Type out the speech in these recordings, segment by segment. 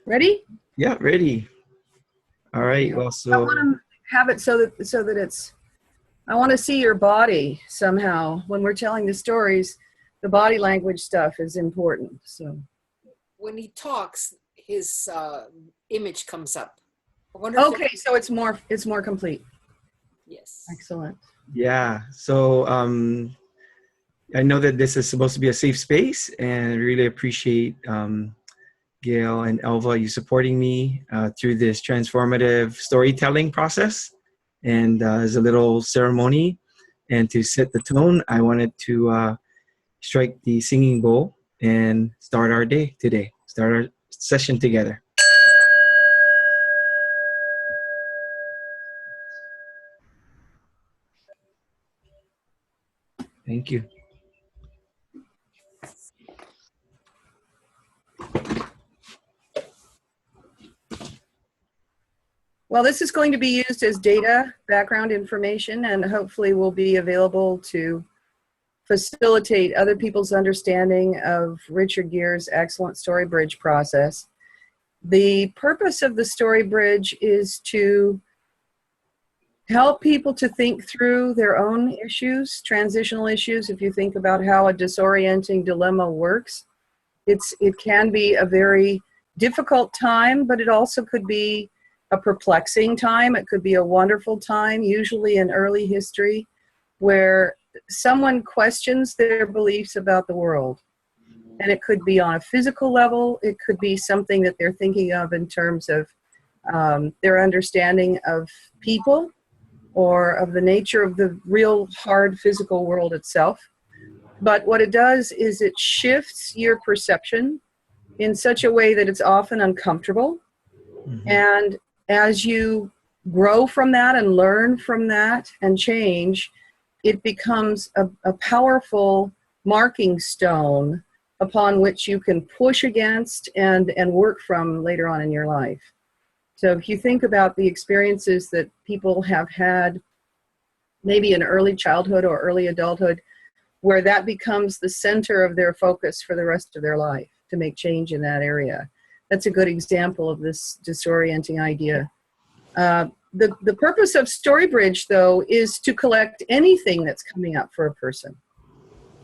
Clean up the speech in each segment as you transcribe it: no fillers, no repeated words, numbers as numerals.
Ready? Yeah, ready. All right. Well, I so want to have it so that it's. I want to see your body somehow when we're telling the stories. The body language stuff is important. So when he talks, his image comes up. I wonder okay, so it's more complete. Yes. Excellent. yeah. So I know that this is supposed to be a safe space, and I really appreciate Gail and Elva you supporting me through this transformative storytelling process. And as a little ceremony, and to set the tone, I wanted to strike the singing bowl and start our day today. Start our session together. Thank you. Well, this is going to be used as data, background information, and hopefully will be available to facilitate other people's understanding of Richard Gere's excellent StoryBridge process. The purpose of the StoryBridge is to help people to think through their own issues, transitional issues. If you think about how a disorienting dilemma works, it can be a very difficult time, but it also could be a perplexing time. It could be a wonderful time, usually in early history, where someone questions their beliefs about the world. And it could be on a physical level. It could be something that they're thinking of in terms of their understanding of people or of the nature of the real hard physical world itself. But what it does is it shifts your perception in such a way that it's often uncomfortable. Mm-hmm. And as you grow from that and learn from that and change, it becomes a powerful marking stone upon which you can push against and work from later on in your life. So if you think about the experiences that people have had, maybe in early childhood or early adulthood, where that becomes the center of their focus for the rest of their life to make change in that area. That's a good example of this disorienting idea. The purpose of StoryBridge, though, is to collect anything that's coming up for a person.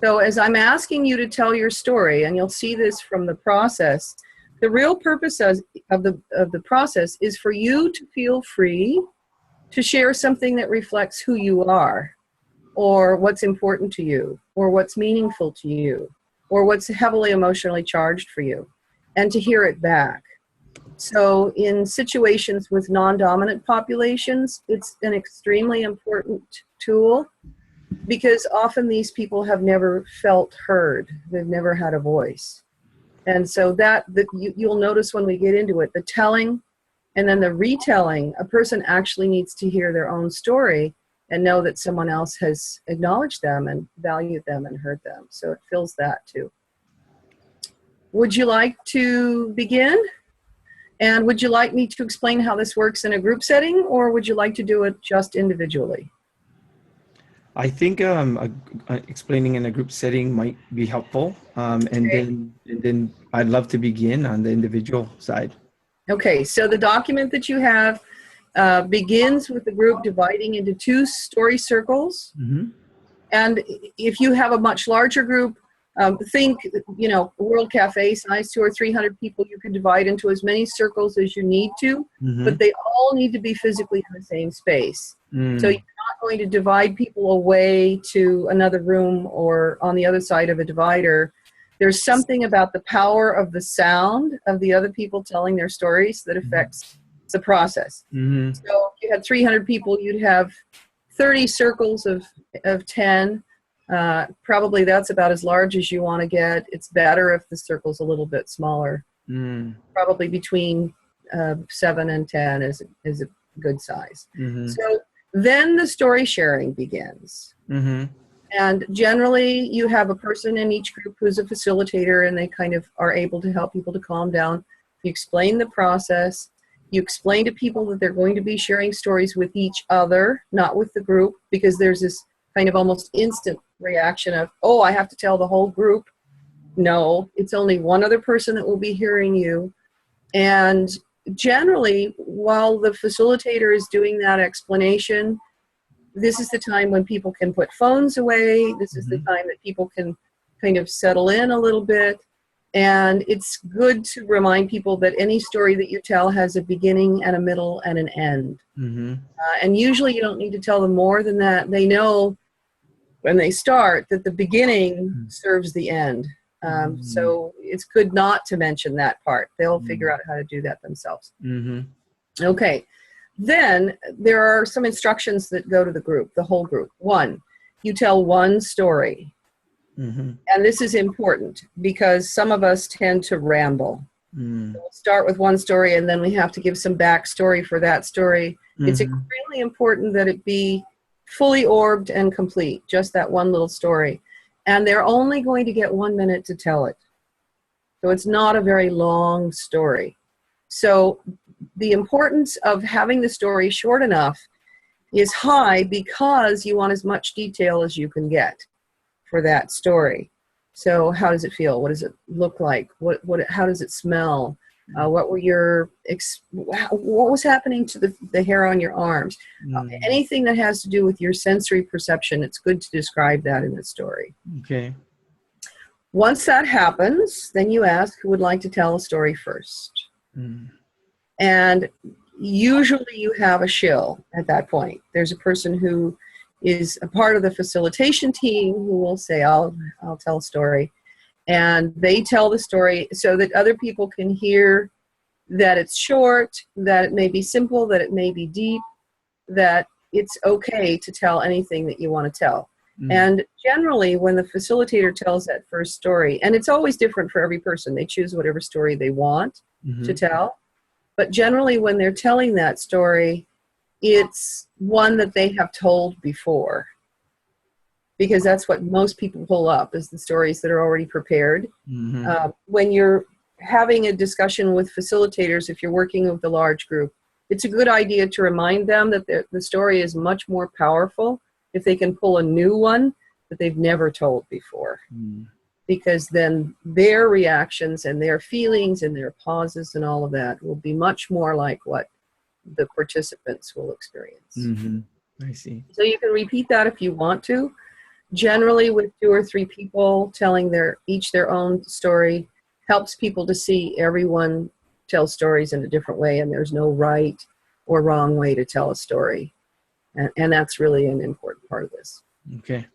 So as I'm asking you to tell your story, and you'll see this from the process, the real purpose of the process is for you to feel free to share something that reflects who you are, or what's important to you, or what's meaningful to you, or what's heavily emotionally charged for you, and to hear it back. So in situations with non-dominant populations, it's an extremely important tool because often these people have never felt heard. They've never had a voice. And so you'll notice when we get into it, the telling and then the retelling, a person actually needs to hear their own story and know that someone else has acknowledged them and valued them and heard them. So it fills that too. Would you like to begin? And would you like me to explain how this works in a group setting, or would you like to do it just individually? I think explaining in a group setting might be helpful, and then I'd love to begin on the individual side. Okay, so the document that you have begins with the group dividing into 2 story circles. Mm-hmm. And if you have a much larger group, think, World Cafe size, 200 or 300 people, you can divide into as many circles as you need to, mm-hmm. but they all need to be physically in the same space. Mm. So you're not going to divide people away to another room or on the other side of a divider. There's something about the power of the sound of the other people telling their stories that affects the process. Mm-hmm. So if you had 300 people, you'd have 30 circles of 10. Probably that's about as large as you want to get. It's better if the circle's a little bit smaller. Mm. Probably between 7 and 10 is a good size. Mm-hmm. So then the story sharing begins. Mm-hmm. And generally you have a person in each group who's a facilitator, and they kind of are able to help people to calm down. You explain the process. You explain to people that they're going to be sharing stories with each other, not with the group, because there's this kind of almost instant reaction of, oh, I have to tell the whole group. No, it's only one other person that will be hearing you. And generally, while the facilitator is doing that explanation, this is the time when people can put phones away. This is the time that people can kind of settle in a little bit. And it's good to remind people that any story that you tell has a beginning and a middle and an end. And usually you don't need to tell them more than that. They know when they start that the beginning serves the end. So it's good not to mention that part. They'll figure out how to do that themselves. Okay. Then there are some instructions that go to the group, the whole group. One, you tell one story. And this is important because some of us tend to ramble. So we'll start with one story and then we have to give some backstory for that story. It's extremely important that it be fully orbed and complete, just that one little story. And they're only going to get 1 minute to tell it. So it's not a very long story. So the importance of having the story short enough is high because you want as much detail as you can get for that story. So how does it feel? What does it look like? How does it smell? What was happening to the hair on your arms? Anything that has to do with your sensory perception, it's good to describe that in the story. Okay. Once that happens, then you ask who would like to tell a story first. And usually you have a shill at that point. There's a person who is a part of the facilitation team who will say, I'll tell a story. And they tell the story so that other people can hear that it's short, that it may be simple, that it may be deep, that it's okay to tell anything that you want to tell. And generally, when the facilitator tells that first story, and it's always different for every person, they choose whatever story they want to tell. But generally, when they're telling that story, it's one that they have told before. Because that's what most people pull up, is the stories that are already prepared. When you're having a discussion with facilitators, if you're working with a large group, it's a good idea to remind them that the story is much more powerful if they can pull a new one that they've never told before. Because then their reactions and their feelings and their pauses and all of that will be much more like what the participants will experience. I see. So you can repeat that if you want to. Generally, with 2 or 3 people telling each their own story helps people to see everyone tell stories in a different way, and there's no right or wrong way to tell a story. And that's really an important part of this. Okay.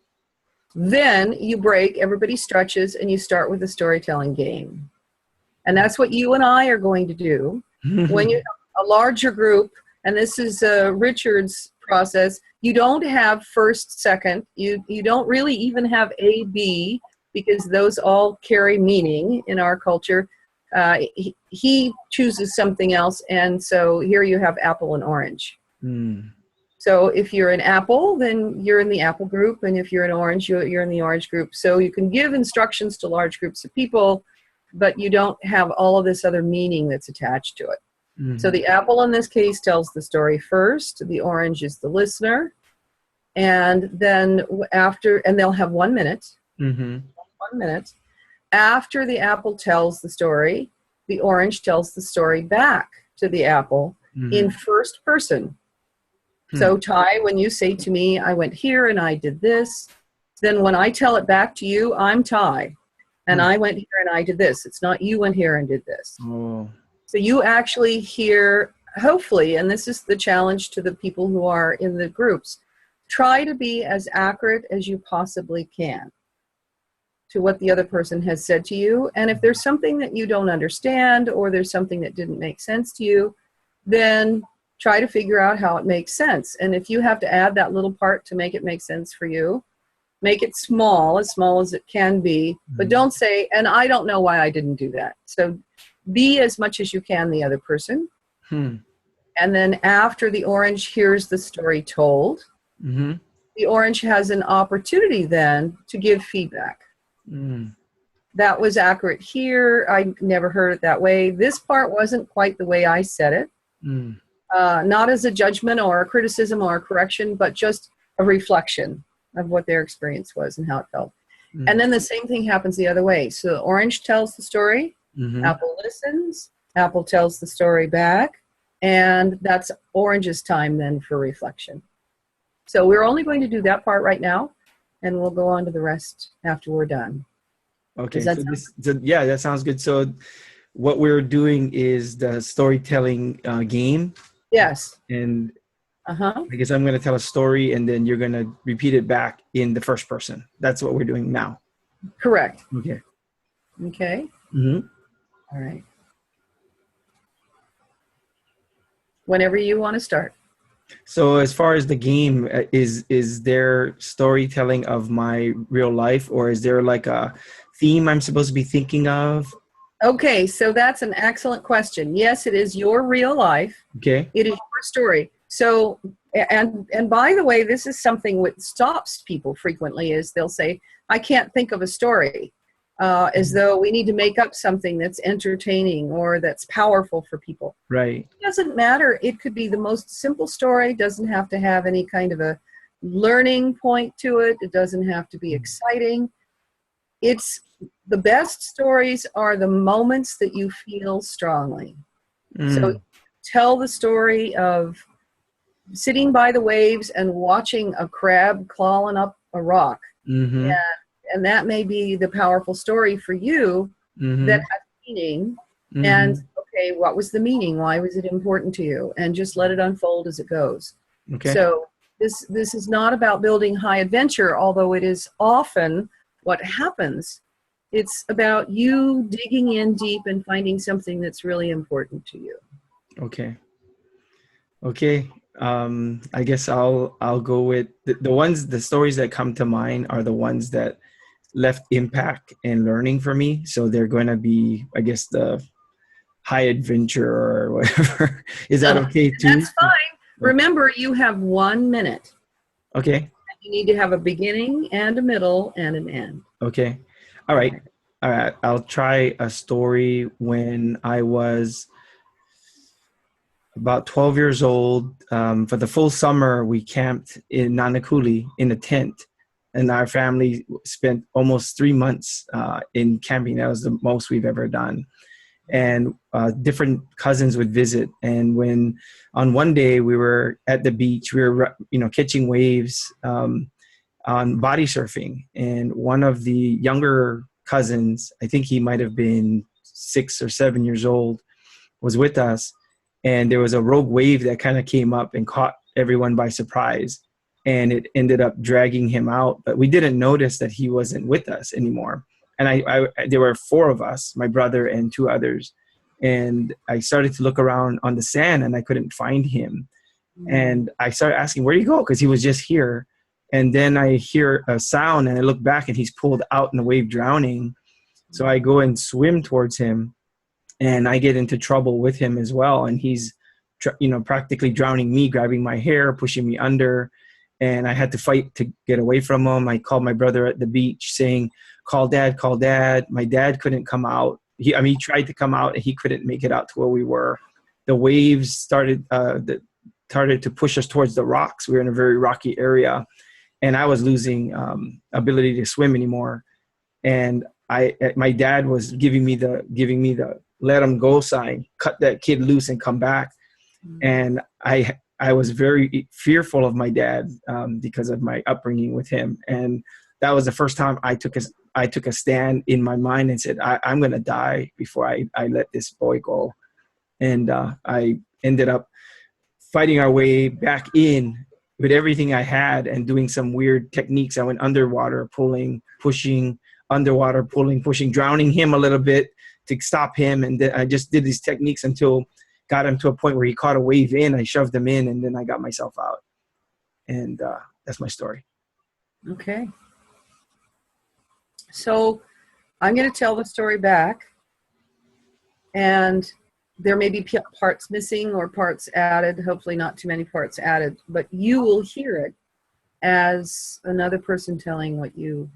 Then you break, everybody stretches, and you start with a storytelling game. And that's what you and I are going to do. When you have a larger group, and this is Richard's process, you don't have first, second. You don't really even have A, B, because those all carry meaning in our culture. He chooses something else, and so here you have apple and orange. So if you're an apple, then you're in the apple group, and if you're an orange, you're in the orange group. So you can give instructions to large groups of people, but you don't have all of this other meaning that's attached to it. So the apple in this case tells the story first, the orange is the listener, and then and they'll have 1 minute. 1 minute. After the apple tells the story, the orange tells the story back to the apple in first person. So Ty, when you say to me, I went here and I did this, then when I tell it back to you, I'm Ty, and I went here and I did this. It's not you went here and did this. So you actually hear, hopefully, and this is the challenge to the people who are in the groups, try to be as accurate as you possibly can to what the other person has said to you. And if there's something that you don't understand, or there's something that didn't make sense to you, then try to figure out how it makes sense. And if you have to add that little part to make it make sense for you, make it small as it can be, but don't say, and I don't know why I didn't do that. So be as much as you can the other person. And then after the orange hears the story told, the orange has an opportunity then to give feedback. That was accurate here. I never heard it that way. This part wasn't quite the way I said it. Not as a judgment or a criticism or a correction, but just a reflection of what their experience was and how it felt. And then the same thing happens the other way. So orange tells the story, Mm-hmm. apple listens, apple tells the story back, and that's orange's time then for reflection. So we're only going to do that part right now, and we'll go on to the rest after we're done. Okay. Does that So sound yeah, that sounds good. So what we're doing is the storytelling game, Yes. and Uh-huh. I guess I'm going to tell a story, and then you're going to repeat it back in the first person. That's what we're doing now. Correct. Okay. Okay. Mm-hmm. All right. Whenever you want to start. So as far as the game, is there storytelling of my real life, or is there like a theme I'm supposed to be thinking of? Okay, so that's an excellent question. Yes, it is your real life. Okay. It is your story. So, and by the way, this is something that stops people frequently is they'll say, I can't think of a story, as though we need to make up something that's entertaining or that's powerful for people. Right. It doesn't matter. It could be the most simple story. Doesn't have to have any kind of a learning point to it. It doesn't have to be exciting. It's the best stories are the moments that you feel strongly. So tell the story of sitting by the waves and watching a crab clawing up a rock. Mm-hmm. And that may be the powerful story for you Mm-hmm. that has meaning. Mm-hmm. And okay, what was the meaning? Why was it important to you? And just let it unfold as it goes. Okay. So this is not about building high adventure, although it is often what happens. It's about you digging in deep and finding something that's really important to you. Okay. Okay. I guess I'll go with the stories that come to mind are the ones that left impact and learning for me. So they're going to be, I guess, the high adventure or whatever. Is that okay too? That's fine. Remember, you have 1 minute. Okay. You need to have a beginning and a middle and an end. Okay. All right. All right. I'll try a story when I was about 12 years old. For the full summer, we camped in Nanakuli in a tent. And our family spent almost 3 months in camping. That was the most we've ever done. And different cousins would visit. And when on one day we were at the beach, we were catching waves on body surfing. And one of the younger cousins, I think he might have been 6 or 7 years old, was with us. And there was a rogue wave that kind of came up and caught everyone by surprise. And it ended up dragging him out. But we didn't notice that he wasn't with us anymore. And there were 4 of us, my brother and 2 others. And I started to look around on the sand and I couldn't find him. And I started asking, where'd he go? Because he was just here. And then I hear a sound and I look back and he's pulled out in the wave drowning. So I go and swim towards him and I get into trouble with him as well. And he's, practically drowning me, grabbing my hair, pushing me under. And I had to fight to get away from him. I called my brother at the beach saying, call dad, call dad. My dad couldn't come out. He tried to come out and he couldn't make it out to where we were. The waves started to push us towards the rocks. We were in a very rocky area and I was losing ability to swim anymore. And my dad was giving me the let him go sign, cut that kid loose and come back. And I was very fearful of my dad because of my upbringing with him. And that was the first time I took a stand in my mind and said, I'm going to die before I let this boy go. And I ended up fighting our way back in with everything I had and doing some weird techniques. I went underwater, pulling, pushing, underwater, pulling, pushing, drowning him a little bit to stop him. And then I just did these techniques until got him to a point where he caught a wave in. I shoved him in and then I got myself out. And that's my story. Okay. So I'm going to tell the story back, and there may be parts missing or parts added, hopefully not too many parts added, but you will hear it as another person telling what you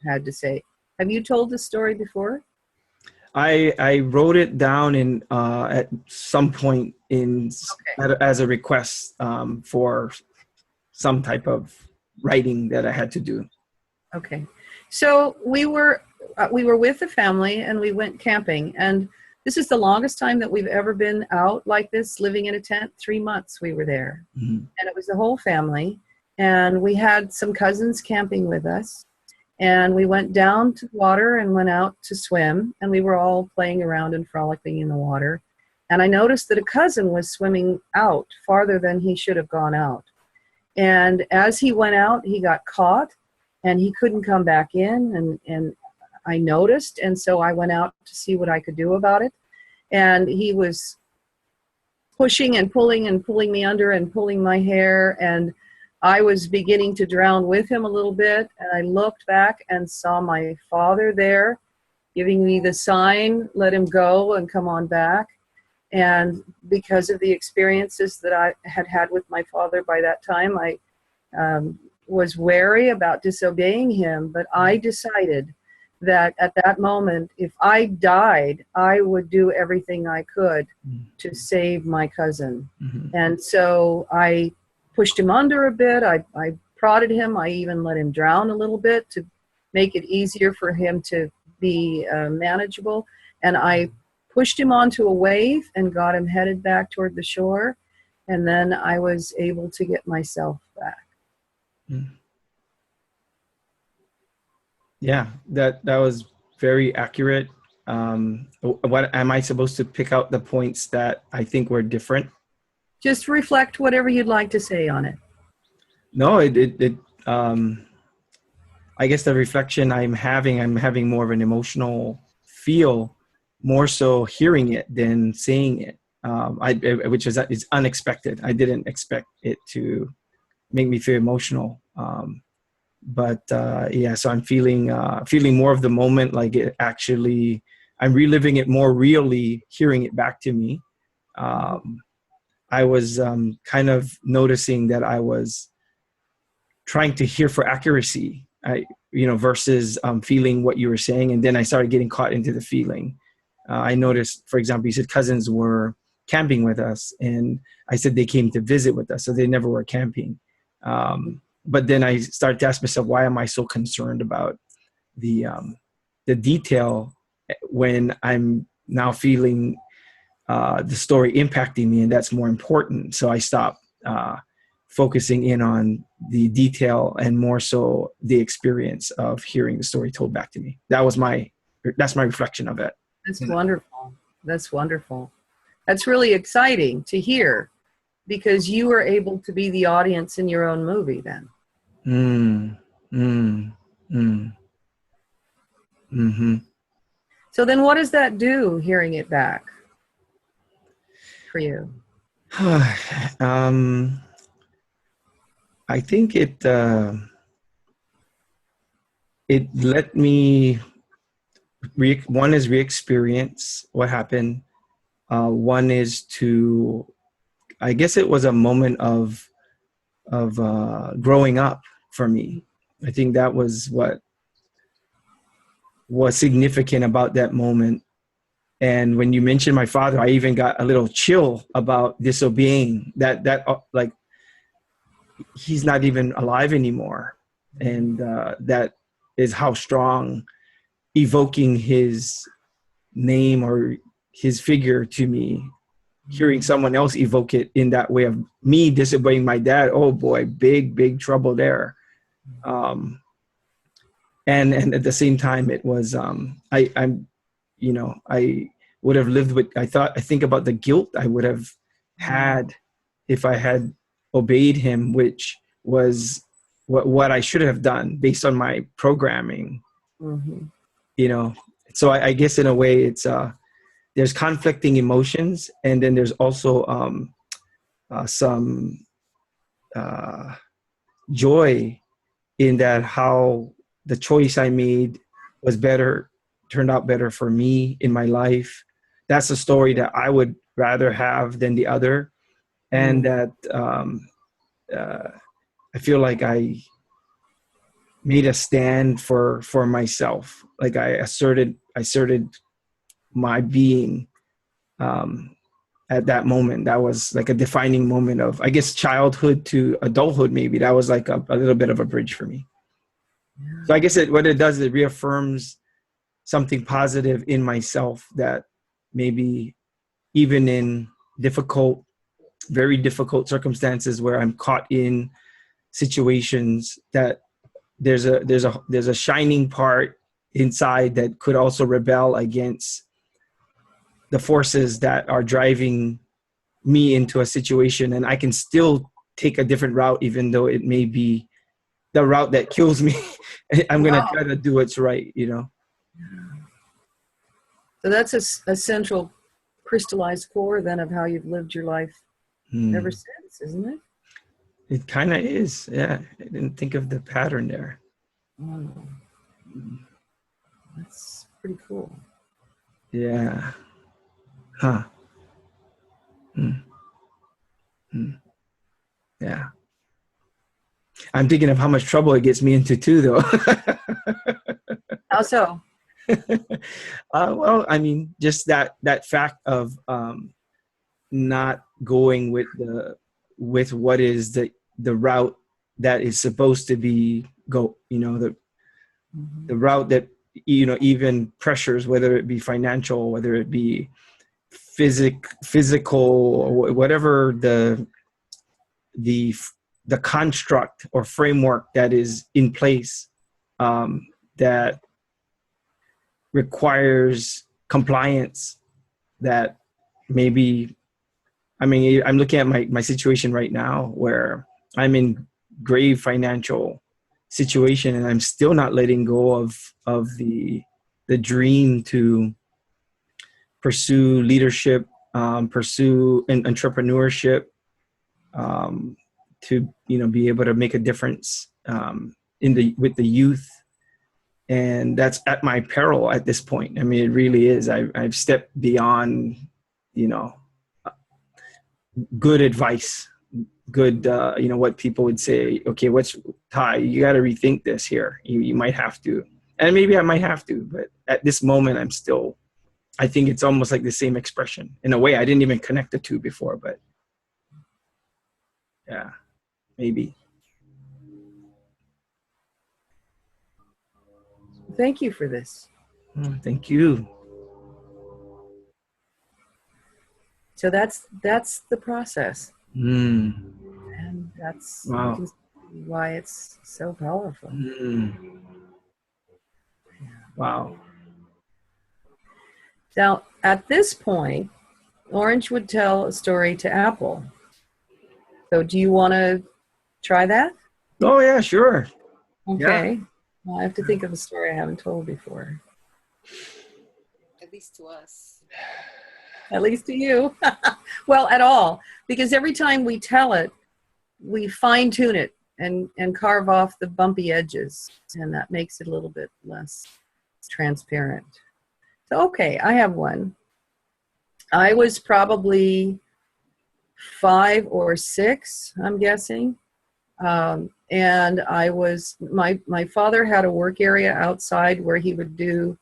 had to say. Have you told this story before? I wrote it down in at some point as a request for some type of writing that I had to do. Okay. So we were with the family and we went camping, and this is the longest time that we've ever been out like this, living in a tent. 3 months we were there, and it was the whole family, and we had some cousins camping with us, and we went down to the water and went out to swim, and we were all playing around and frolicking in the water, and I noticed that a cousin was swimming out farther than he should have gone out, and as he went out he got caught and he couldn't come back in, and I noticed, and so I went out to see what I could do about it. And he was pushing and pulling me under and pulling my hair, and I was beginning to drown with him a little bit, and I looked back and saw my father there giving me the sign, let him go and come on back. And because of the experiences that I had had with my father by that time, I was wary about disobeying him, but I decided that at that moment, if I died, I would do everything I could to save my cousin. And so I pushed him under a bit. I prodded him. I even let him drown a little bit to make it easier for him to be manageable. And I pushed him onto a wave and got him headed back toward the shore. And then I was able to get myself back. Yeah, that was very accurate. What am I supposed to pick out the points that I think were different? Just reflect whatever you'd like to say on it. No, I guess the reflection I'm having more of an emotional feel, more so hearing it than saying it, which is unexpected. I didn't expect it to make me feel emotional. But yeah, so I'm feeling more of the moment, like it actually, I'm reliving it more really, hearing it back to me. I was kind of noticing that I was trying to hear for accuracy, versus feeling what you were saying, and then I started getting caught into the feeling. I noticed, for example, you said cousins were camping with us, and I said they came to visit with us, so they never were camping. But then I started to ask myself, why am I so concerned about the detail when I'm now feeling the story impacting me, and that's more important. So I stopped focusing in on the detail and more so the experience of hearing the story told back to me. That's my reflection of it. That's wonderful. That's wonderful. That's really exciting to hear, because you were able to be the audience in your own movie then. So then what does that do, hearing it back for you? I think it let me one is re-experience what happened. One is to, I guess it was a moment of growing up for me. I think that was what was significant about that moment. And when you mentioned my father, I even got a little chill about disobeying that like he's not even alive anymore. And that is how strong evoking his name or his figure to me, hearing someone else evoke it in that way of me disobeying my dad. Oh boy, big trouble there. And at the same time, it was, I would have lived with, I think about the guilt I would have had if I had obeyed him, which was what I should have done based on my programming. So I guess in a way it's, there's conflicting emotions, and then there's also some joy in that, how the choice I made was better, turned out better for me in my life. That's a story that I would rather have than the other. And that I feel like I made a stand for myself. Like I asserted my being at that moment. That was like a defining moment of, I guess, childhood to adulthood. Maybe that was like a little bit of a bridge for me. So I guess what it does is it reaffirms something positive in myself, that maybe even in very difficult circumstances where I'm caught in situations, that there's a shining part inside that could also rebel against the forces that are driving me into a situation, and I can still take a different route, even though it may be the route that kills me. I'm going to try to do what's right, So that's a central crystallized core then of how you've lived your life ever since, isn't it? It kind of is. Yeah. I didn't think of the pattern there. Wow. That's pretty cool. Yeah. Huh. Yeah. I'm thinking of how much trouble it gets me into too, though. How so? Well, I mean, just that fact of not going with what is the route that is supposed to be the route that even pressures, whether it be financial, whether it be physical, or whatever the construct or framework that is in place, that requires compliance, that maybe, I mean, I'm looking at my situation right now where I'm in grave financial situation, and I'm still not letting go of the dream to pursue leadership, pursue entrepreneurship, to be able to make a difference with the youth. And that's at my peril at this point. I mean, it really is. I've stepped beyond, good advice, good, what people would say, okay, Ty, you got to rethink this here. You might have to, and maybe I might have to, but at this moment, I think it's almost like the same expression. In a way, I didn't even connect the two before, but yeah, maybe. Thank you for this. Thank you. So that's the process. Mm. And that's Wow. you can see why it's so powerful. Mm. Wow. Now, at this point, Orange would tell a story to Apple. So do you want to try that? Oh, yeah, sure. Okay. Yeah. Well, I have to think of a story I haven't told before. At least to us. At least to you. Well, at all. Because every time we tell it, we fine tune it and carve off the bumpy edges. And that makes it a little bit less transparent. So, okay, I have one. I was probably 5 or 6, I'm guessing. And I was, my father had a work area outside where he would do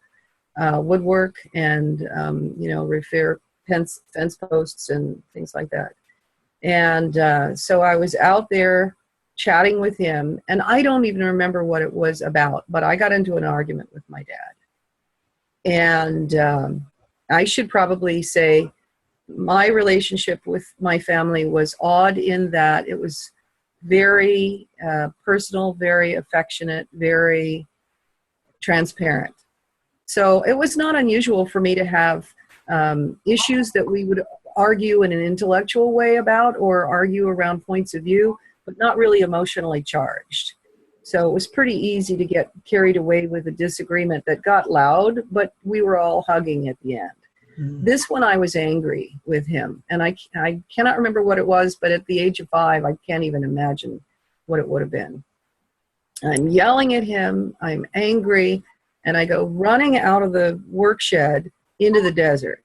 woodwork and, repair fence posts and things like that. And so I was out there chatting with him, and I don't even remember what it was about, but I got into an argument with my dad. And I should probably say my relationship with my family was odd in that it was very personal, very affectionate, very transparent. So it was not unusual for me to have issues that we would argue in an intellectual way about, or argue around points of view, but not really emotionally charged. So it was pretty easy to get carried away with a disagreement that got loud, but we were all hugging at the end. Mm-hmm. This one I was angry with him, and I cannot remember what it was, but at the age of 5, I can't even imagine what it would have been. I'm yelling at him, I'm angry, and I go running out of the work shed into the desert.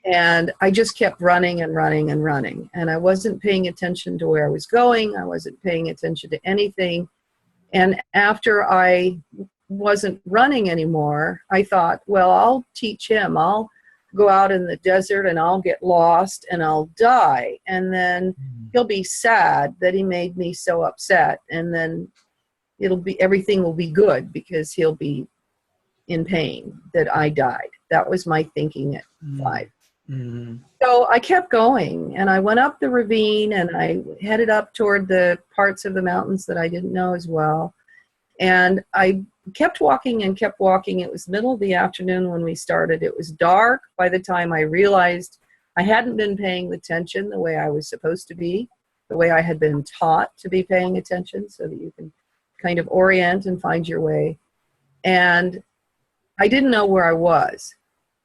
And I just kept running and running and running. And I wasn't paying attention to where I was going. I wasn't paying attention to anything. And after I wasn't running anymore, I thought, well, I'll teach him. I'll go out in the desert and I'll get lost and I'll die. And then he'll be sad that he made me so upset. And then everything will be good because he'll be in pain that I died. That was my thinking at 5. Mm. So I kept going, and I went up the ravine, and I headed up toward the parts of the mountains that I didn't know as well. And I kept walking and kept walking. It was middle of the afternoon when we started. It was dark by the time I realized I hadn't been paying attention the way I was supposed to be, the way I had been taught to be paying attention so that you can kind of orient and find your way. And I didn't know where I was.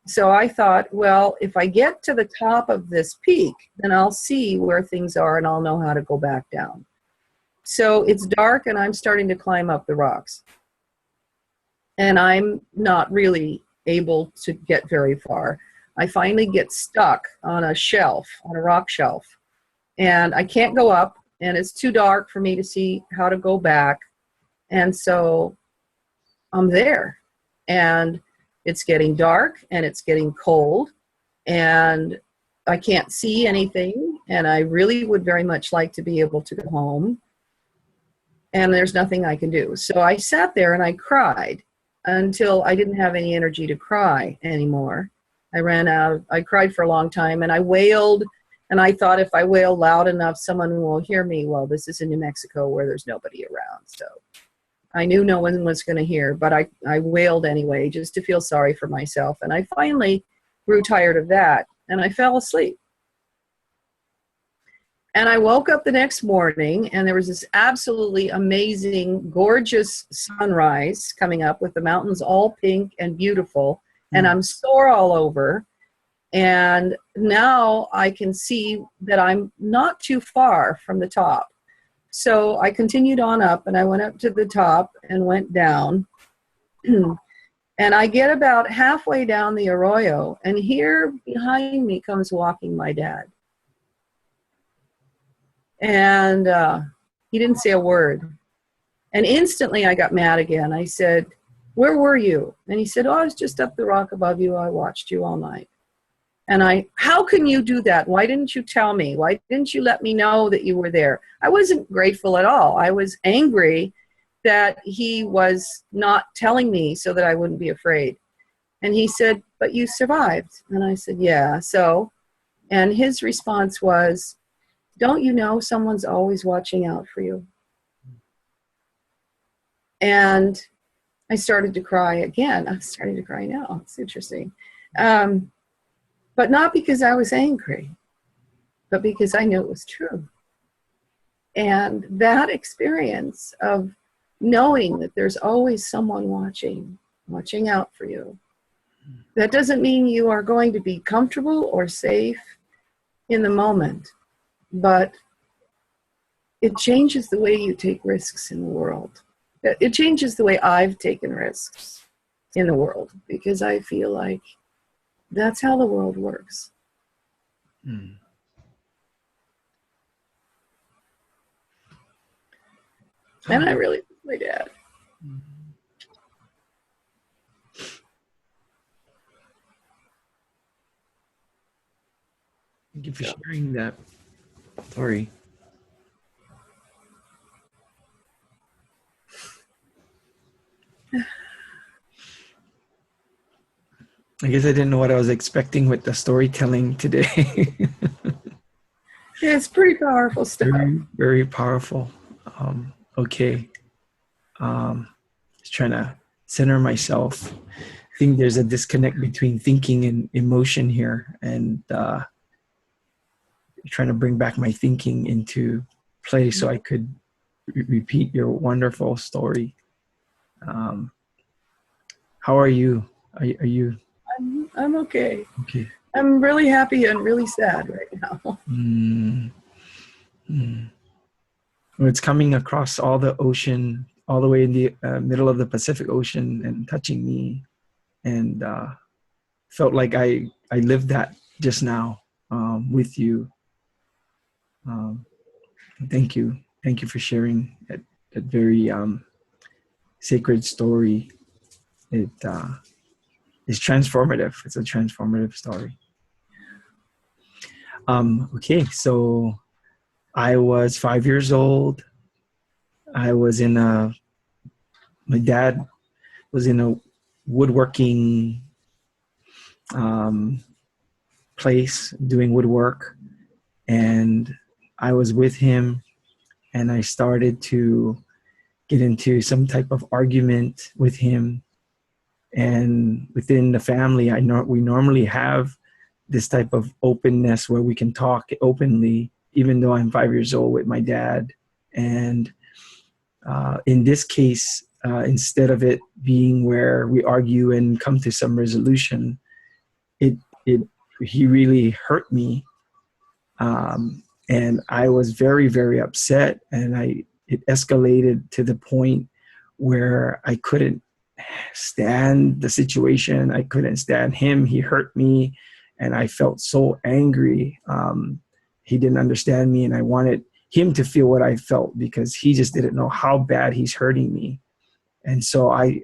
So I thought, well, if I get to the top of this peak, then I'll see where things are and I'll know how to go back down. So it's dark and I'm starting to climb up the rocks. And I'm not really able to get very far. I finally get stuck on a shelf, on a rock shelf. And I can't go up, and it's too dark for me to see how to go back. And so I'm there. And it's getting dark, and it's getting cold, and I can't see anything, and I really would very much like to be able to go home. And there's nothing I can do. So I sat there and I cried until I didn't have any energy to cry anymore. I ran out. I cried for a long time, and I wailed, and I thought if I wail loud enough, someone will hear me. Well, this is in New Mexico where there's nobody around. So I knew no one was going to hear, but I wailed anyway just to feel sorry for myself. And I finally grew tired of that, and I fell asleep. And I woke up the next morning, and there was this absolutely amazing, gorgeous sunrise coming up with the mountains all pink and beautiful. And I'm sore all over. And now I can see that I'm not too far from the top. So I continued on up, and I went up to the top and went down. And I get about halfway down the arroyo, and here behind me comes walking my dad. And he didn't say a word. And instantly I got mad again. I said, "Where were you?" And he said, "Oh, I was just up the rock above you. I watched you all night." And how can you do that? Why didn't you tell me? Why didn't you let me know that you were there? I wasn't grateful at all. I was angry that he was not telling me so that I wouldn't be afraid. And he said, "But you survived." And I said, "Yeah, so." And his response was, "Don't you know someone's always watching out for you?" And I started to cry again. I'm starting to cry now. It's interesting. But not because I was angry, but because I knew it was true. And that experience of knowing that there's always someone watching out for you, that doesn't mean you are going to be comfortable or safe in the moment, but it changes the way you take risks in the world. It changes the way I've taken risks in the world, because I feel like that's how the world works. Mm. And I really miss my dad. Thank you for sharing that story. I guess I didn't know what I was expecting with the storytelling today. It's pretty powerful stuff. Very, very powerful. Okay. Just trying to center myself. I think there's a disconnect between thinking and emotion here, and trying to bring back my thinking into play so I could repeat your wonderful story. How are you? Are you? I'm okay. Okay. I'm really happy and really sad right now. Well, it's coming across all the ocean, all the way in the middle of the Pacific Ocean, and touching me, and felt like I lived that just now with you. Thank you for sharing that very sacred story. It is transformative. It's a transformative story. Okay, so I was 5 years old. I was in a my dad was in a woodworking place doing woodwork, and I was with him, and I started to get into some type of argument with him. And within the family, we normally have this type of openness where we can talk openly, even though I'm 5 years old with my dad. And in this case, instead of it being where we argue and come to some resolution, he really hurt me. And I was very, very upset, and it escalated to the point where I couldn't stand the situation. I couldn't stand him. He hurt me, and I felt so angry. He didn't understand me, and I wanted him to feel what I felt, because he just didn't know how bad he's hurting me. And so I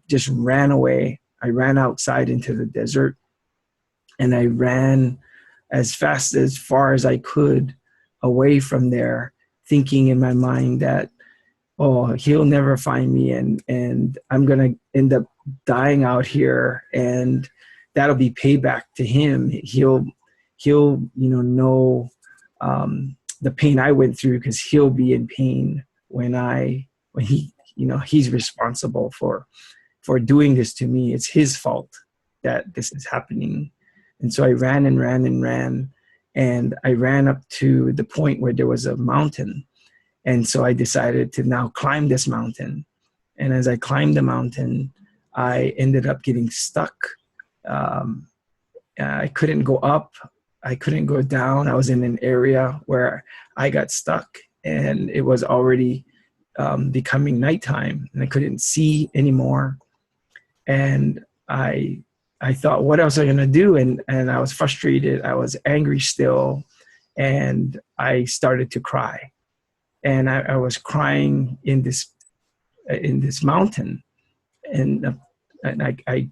just ran away. I ran outside into the desert, and I ran as far as I could away from there, thinking in my mind that, oh, he'll never find me, and I'm going to end up dying out here, and that'll be payback to him. He'll know the pain I went through, because he'll be in pain when he, he's responsible for doing this to me. It's his fault that this is happening. And so I ran and ran and ran, and I ran up to the point where there was a mountain. And so I decided to now climb this mountain. And as I climbed the mountain, I ended up getting stuck. I couldn't go up. I couldn't go down. I was in an area where I got stuck, and it was already becoming nighttime, and I couldn't see anymore. And I thought, what else am I going to do? And I was frustrated. I was angry still. And I started to cry. And I was crying in this mountain. And I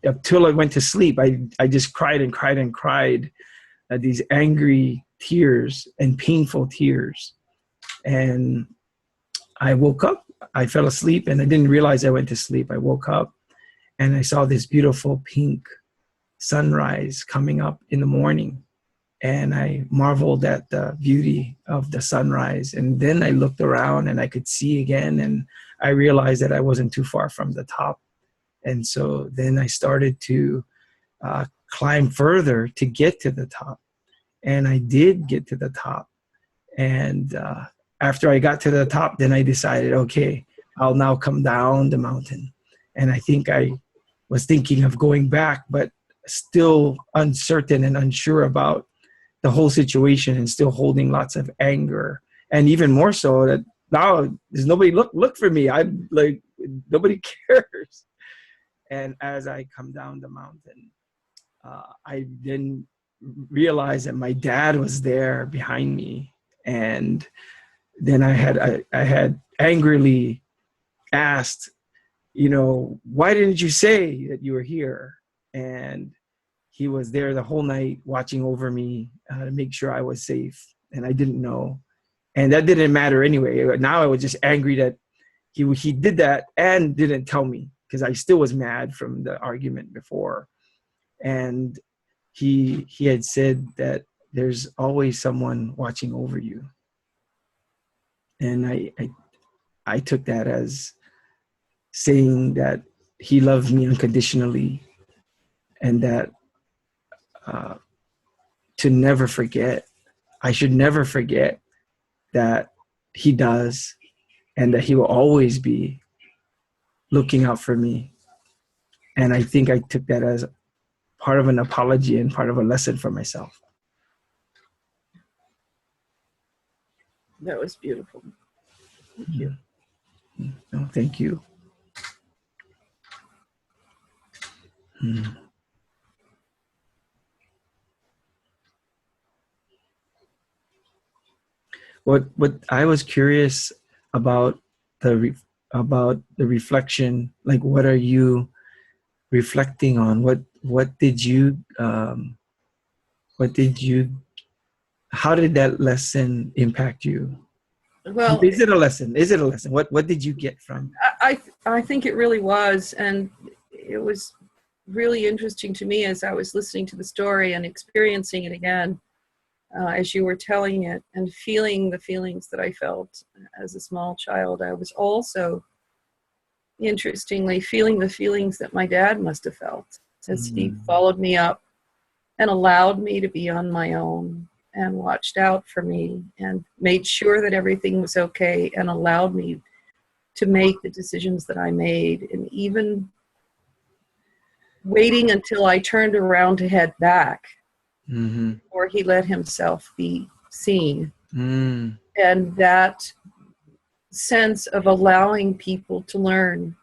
until I went to sleep, I just cried and cried and cried, these angry tears and painful tears. And I woke up. I fell asleep, and I didn't realize I went to sleep. I woke up, and I saw this beautiful pink sunrise coming up in the morning. And I marveled at the beauty of the sunrise. And then I looked around, and I could see again, and I realized that I wasn't too far from the top. And so then I started to climb further to get to the top. And I did get to the top. And after I got to the top, then I decided, okay, I'll now come down the mountain. And I think I was thinking of going back, but still uncertain and unsure about the whole situation, and still holding lots of anger. And even more so that now there's nobody look for me. I'm like, nobody cares. And as I come down the mountain, I then realized that my dad was there behind me. And then I had angrily asked, why didn't you say that you were here? And he was there the whole night watching over me to make sure I was safe. And I didn't know. And that didn't matter anyway. Now I was just angry that he did that and didn't tell me, because I still was mad from the argument before. And he had said that there's always someone watching over you. And I took that as saying that he loved me unconditionally, and that to never forget, I should never forget that he does, and that he will always be looking out for me. And I think I took that as part of an apology and part of a lesson for myself. That was beautiful. Thank you. No, thank you. What I was curious about the reflection, like, what are you reflecting on? How did that lesson impact you? Well, Is it a lesson? Is it a lesson? What did you get from? I think it really was, and it was really interesting to me as I was listening to the story and experiencing it again, as you were telling it, and feeling the feelings that I felt as a small child. I was also, interestingly, feeling the feelings that my dad must have felt as he followed me up and allowed me to be on my own and watched out for me and made sure that everything was okay and allowed me to make the decisions that I made, and even waiting until I turned around to head back, or he let himself be seen. And that sense of allowing people to learn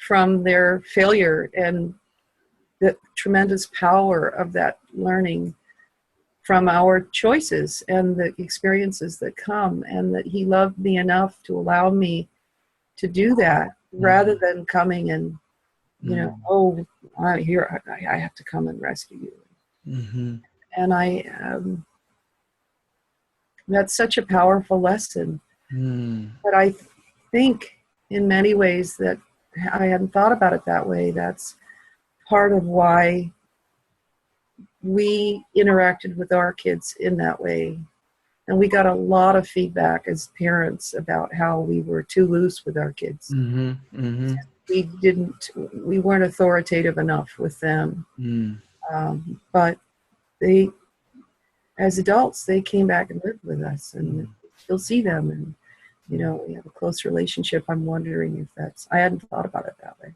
from their failure and the tremendous power of that learning from our choices and the experiences that come, and that he loved me enough to allow me to do that, rather than coming and, oh, I have to come and rescue you. And that's such a powerful lesson. But I think in many ways that I hadn't thought about it that way. That's part of why we interacted with our kids in that way. And we got a lot of feedback as parents about how we were too loose with our kids. We weren't authoritative enough with them. But they, as adults, they came back and lived with us, and still see them. And, we have a close relationship. I'm wondering if I hadn't thought about it that way.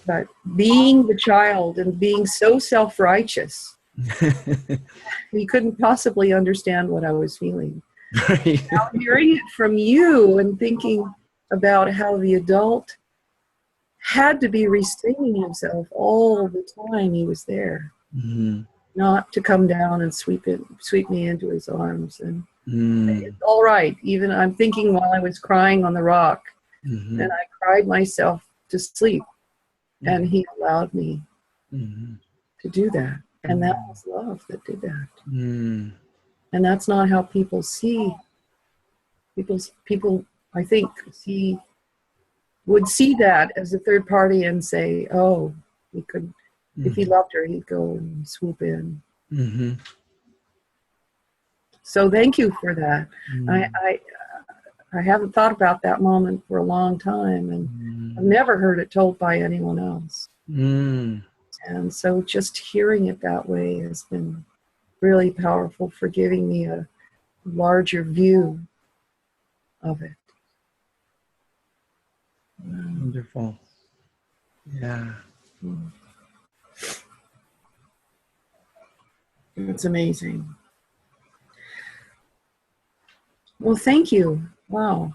But being the child and being so self-righteous, he couldn't possibly understand what I was feeling. Right. Now hearing it from you and thinking about how the adult had to be restraining himself all the time he was there, not to come down and sweep me into his arms. And it's all right. Even I'm thinking while I was crying on the rock, and I cried myself to sleep, and he allowed me to do that. And that was love that did that. And that's not how people see. People, I think, would see that as a third party and say, oh, he could, if he loved her, he'd go and swoop in. So thank you for that. I haven't thought about that moment for a long time, and I've never heard it told by anyone else. And so just hearing it that way has been really powerful for giving me a larger view of it. Wonderful. Yeah. It's amazing. Well, thank you. Wow.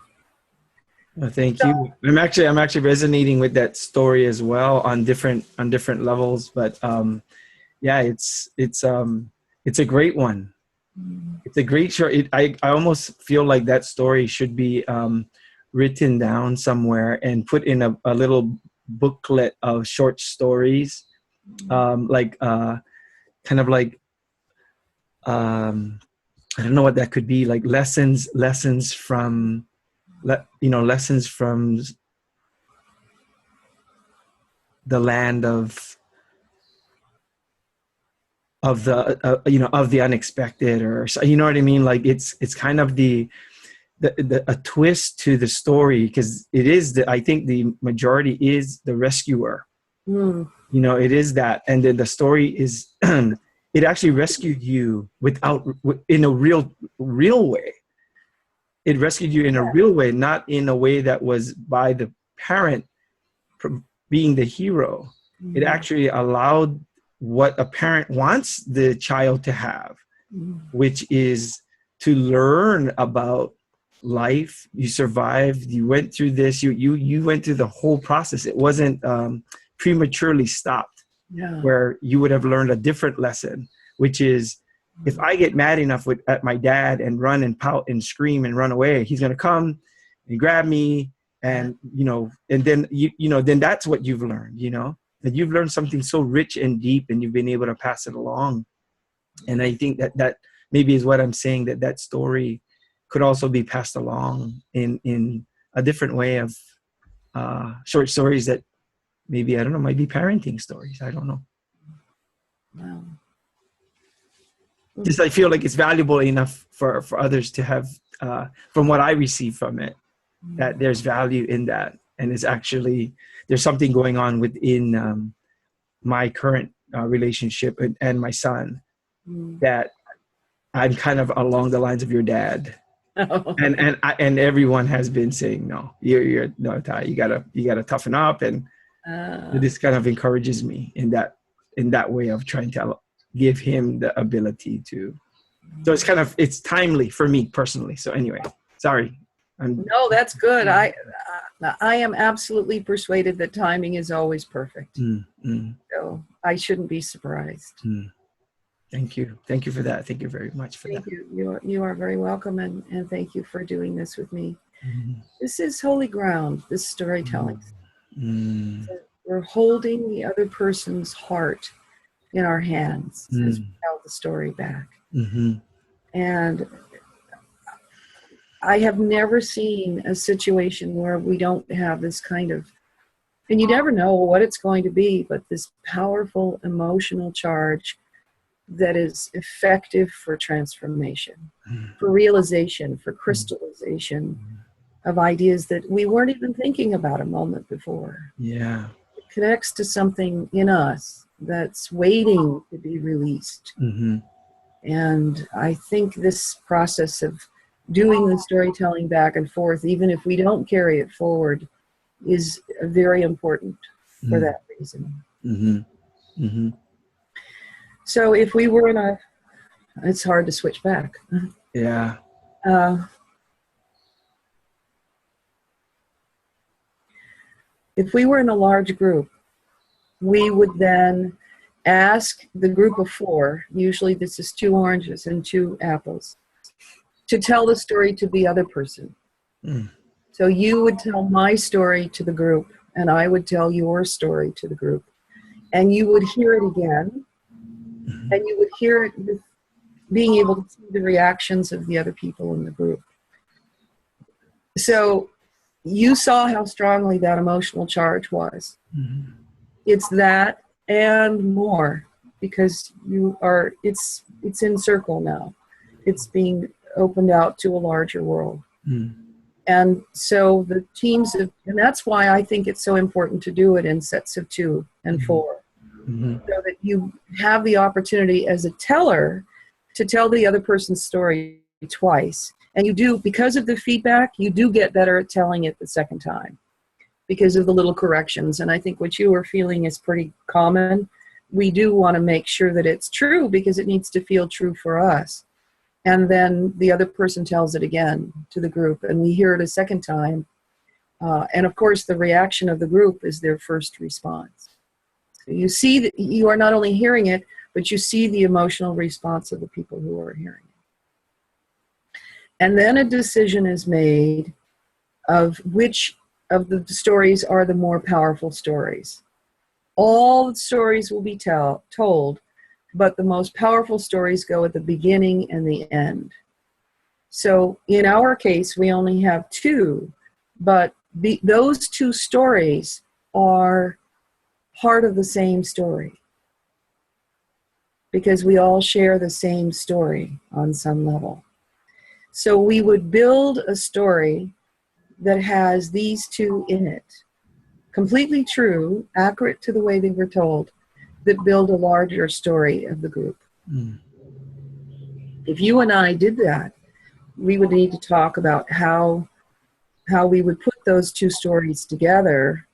Well, thank you. I'm actually resonating with that story as well on different levels. But yeah, it's a great one. It's a great story. I almost feel like that story should be written down somewhere and put in a little booklet of short stories, kind of like I don't know what that could be, like lessons from lessons from the land of the unexpected, or you know what I mean? Like it's kind of a twist to the story, because it is I think the majority is the rescuer. It is that, and then the story is it actually rescued you in a real way. It rescued you in a real way, not in a way that was by the parent being the hero. It actually allowed what a parent wants the child to have, which is to learn about life. You survived. You went through this. You went through the whole process. It wasn't prematurely stopped. Yeah. Where you would have learned a different lesson, which is, if I get mad enough at my dad and run and pout and scream and run away, he's going to come and grab me, and and then then that's what you've learned. That you've learned something so rich and deep, and you've been able to pass it along. And I think that maybe is what I'm saying, that story could also be passed along in a different way of short stories that maybe, I don't know, might be parenting stories. I don't know. Wow. Just I feel like it's valuable enough for others to have, from what I receive from it, that there's value in that. And it's actually, there's something going on within my current relationship and my son that I'm kind of along the lines of your dad. And everyone has been saying, no, you're no, Ty, you gotta toughen up. And this kind of encourages me in that way of trying to give him the ability to. So it's timely for me personally. So anyway, sorry. No, that's good. I am absolutely persuaded that timing is always perfect. So I shouldn't be surprised. Thank you. Thank you for that. Thank you very much for that. Thank you. You are very welcome, and thank you for doing this with me. This is holy ground, this storytelling. We're holding the other person's heart in our hands as we tell the story back. And I have never seen a situation where we don't have this kind of, and you never know what it's going to be, but this powerful emotional charge that is effective for transformation, for realization, for crystallization of ideas that we weren't even thinking about a moment before. Yeah. It connects to something in us that's waiting to be released. And I think this process of doing the storytelling back and forth, even if we don't carry it forward, is very important for that reason. So if we were in a, it's hard to switch back. Yeah. If we were in a large group, we would then ask the group of 4, usually this is 2 oranges and 2 apples, to tell the story to the other person. So you would tell my story to the group, and I would tell your story to the group. And you would hear it again, and you would hear it with being able to see the reactions of the other people in the group. So you saw how strongly that emotional charge was. It's that and more, because it's in circle now. It's being opened out to a larger world. And so the teams and that's why I think it's so important to do it in sets of 2 and 4, so that you have the opportunity as a teller to tell the other person's story twice. And you do, because of the feedback, you do get better at telling it the second time because of the little corrections. And I think what you were feeling is pretty common. We do want to make sure that it's true because it needs to feel true for us. And then the other person tells it again to the group, and we hear it a second time. And of course, the reaction of the group is their first response. So you see that you are not only hearing it, but you see the emotional response of the people who are hearing it. And then a decision is made of which of the stories are the more powerful stories. All the stories will be told, but the most powerful stories go at the beginning and the end. So in our case, we only have 2, but those 2 stories are part of the same story because we all share the same story on some level. So we would build a story that has these 2 in it, completely true, accurate to the way they were told, that build a larger story of the group. If you and I did that, we would need to talk about how we would put those 2 stories together,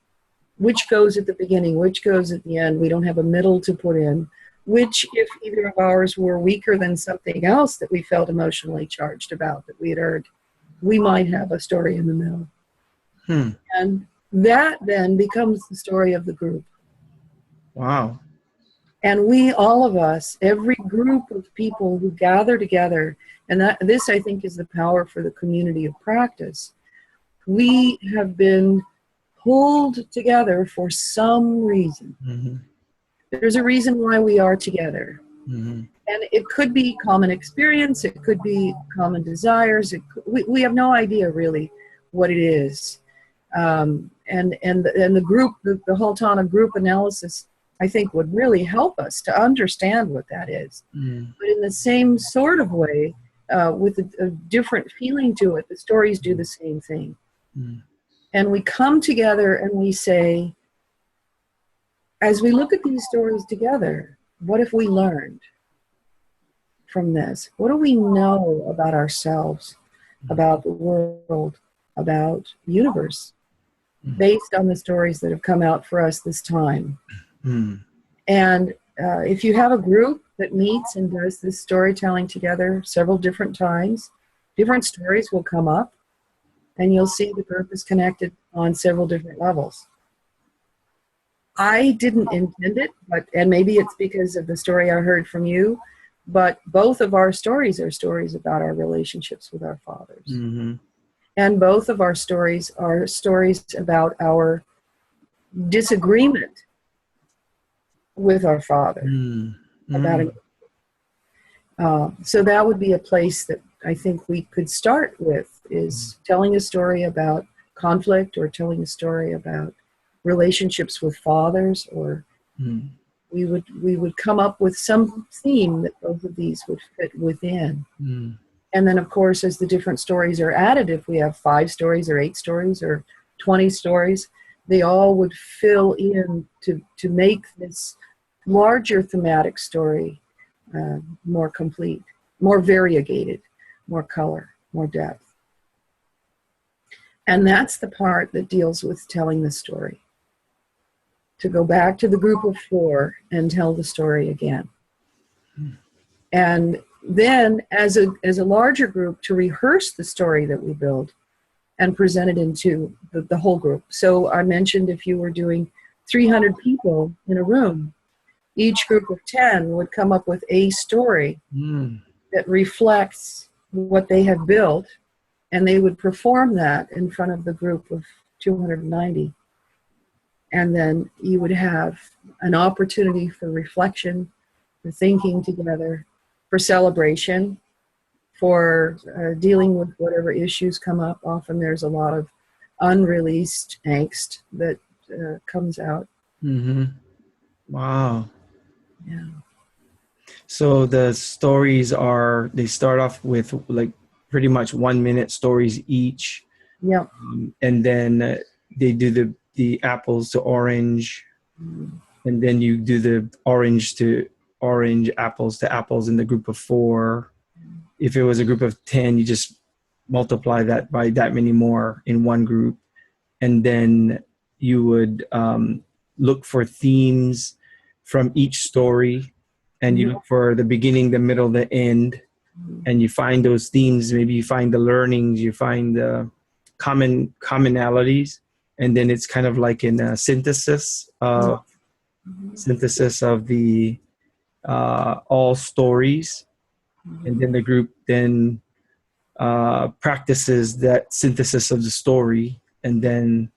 which goes at the beginning, which goes at the end. We don't have a middle to put in, which if either of ours were weaker than something else that we felt emotionally charged about that we had heard, we might have a story in the middle. And that then becomes the story of the group. Wow. And we, all of us, every group of people who gather together, and this I think is the power for the community of practice, we have been pulled together for some reason. There's a reason why we are together. And it could be common experience, it could be common desires. We have no idea really what it is. And the group, the whole ton of group analysis, I think would really help us to understand what that is. But in the same sort of way, with a different feeling to it, the stories do the same thing. And we come together and we say, as we look at these stories together, what have we learned from this? What do we know about ourselves, about the world, about the universe, based on the stories that have come out for us this time? And if you have a group that meets and does this storytelling together several different times, different stories will come up, and you'll see the group is connected on several different levels. I didn't intend it, and maybe it's because of the story I heard from you, but both of our stories are stories about our relationships with our fathers. And both of our stories are stories about our disagreement with our father. About it. So that would be a place that I think we could start with, is telling a story about conflict, or telling a story about relationships with fathers, or we would come up with some theme that both of these would fit within. And then, of course, as the different stories are added, if we have 5 stories or 8 stories or 20 stories, they all would fill in to make this larger thematic story more complete, more variegated, more color, more depth. And that's the part that deals with telling the story. To go back to the group of 4 and tell the story again. And then as a larger group, to rehearse the story that we build and present it into the whole group. So I mentioned if you were doing 300 people in a room, each group of 10 would come up with a story that reflects what they have built, and they would perform that in front of the group of 290. And then you would have an opportunity for reflection, for thinking together, for celebration, for dealing with whatever issues come up. Often there's a lot of unreleased angst that comes out. Wow. Yeah. So the stories they start off with like pretty much 1-minute stories each. Yeah. And then they do the apples to orange, and then you do the orange to orange, apples to apples in the group of 4. If it was a group of 10, you just multiply that by that many more in one group. And then you would look for themes from each story, and you look for the beginning, the middle, the end, and you find those themes. Maybe you find the learnings, you find the commonalities, and then it's kind of like in a synthesis of the all stories, and then the group then practices that synthesis of the story, and then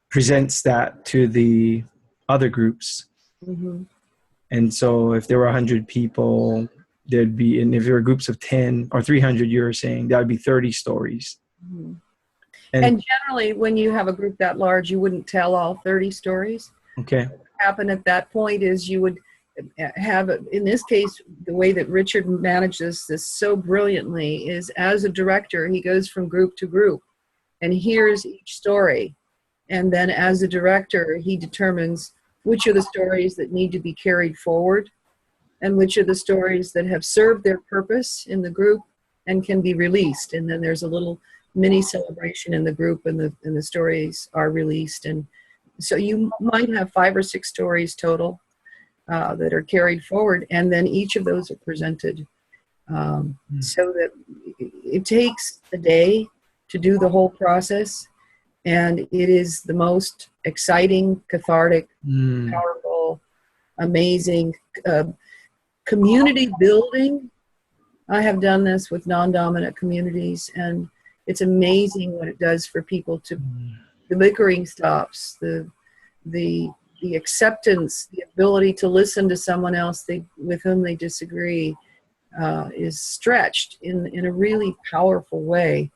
presents that to the other groups. And so if there were 100 people, there'd be, and if there were groups of 10 or 300, you were saying, that would be 30 stories. And generally, when you have a group that large, you wouldn't tell all 30 stories. Okay. What would happen at that point is you would have, in this case, the way that Richard manages this so brilliantly is, as a director, he goes from group to group and hears each story. And then as a director, he determines which are the stories that need to be carried forward and which are the stories that have served their purpose in the group and can be released. And then there's a little mini celebration in the group, and the stories are released. And so you might have 5 or 6 stories total that are carried forward, and then each of those are presented so that it takes a day to do the whole process, and it is the most exciting, cathartic, powerful, amazing community building. I have done this with non-dominant communities, and it's amazing what it does for people. To the bickering stops, the the acceptance, the ability to listen to someone else with whom they disagree is stretched in a really powerful way,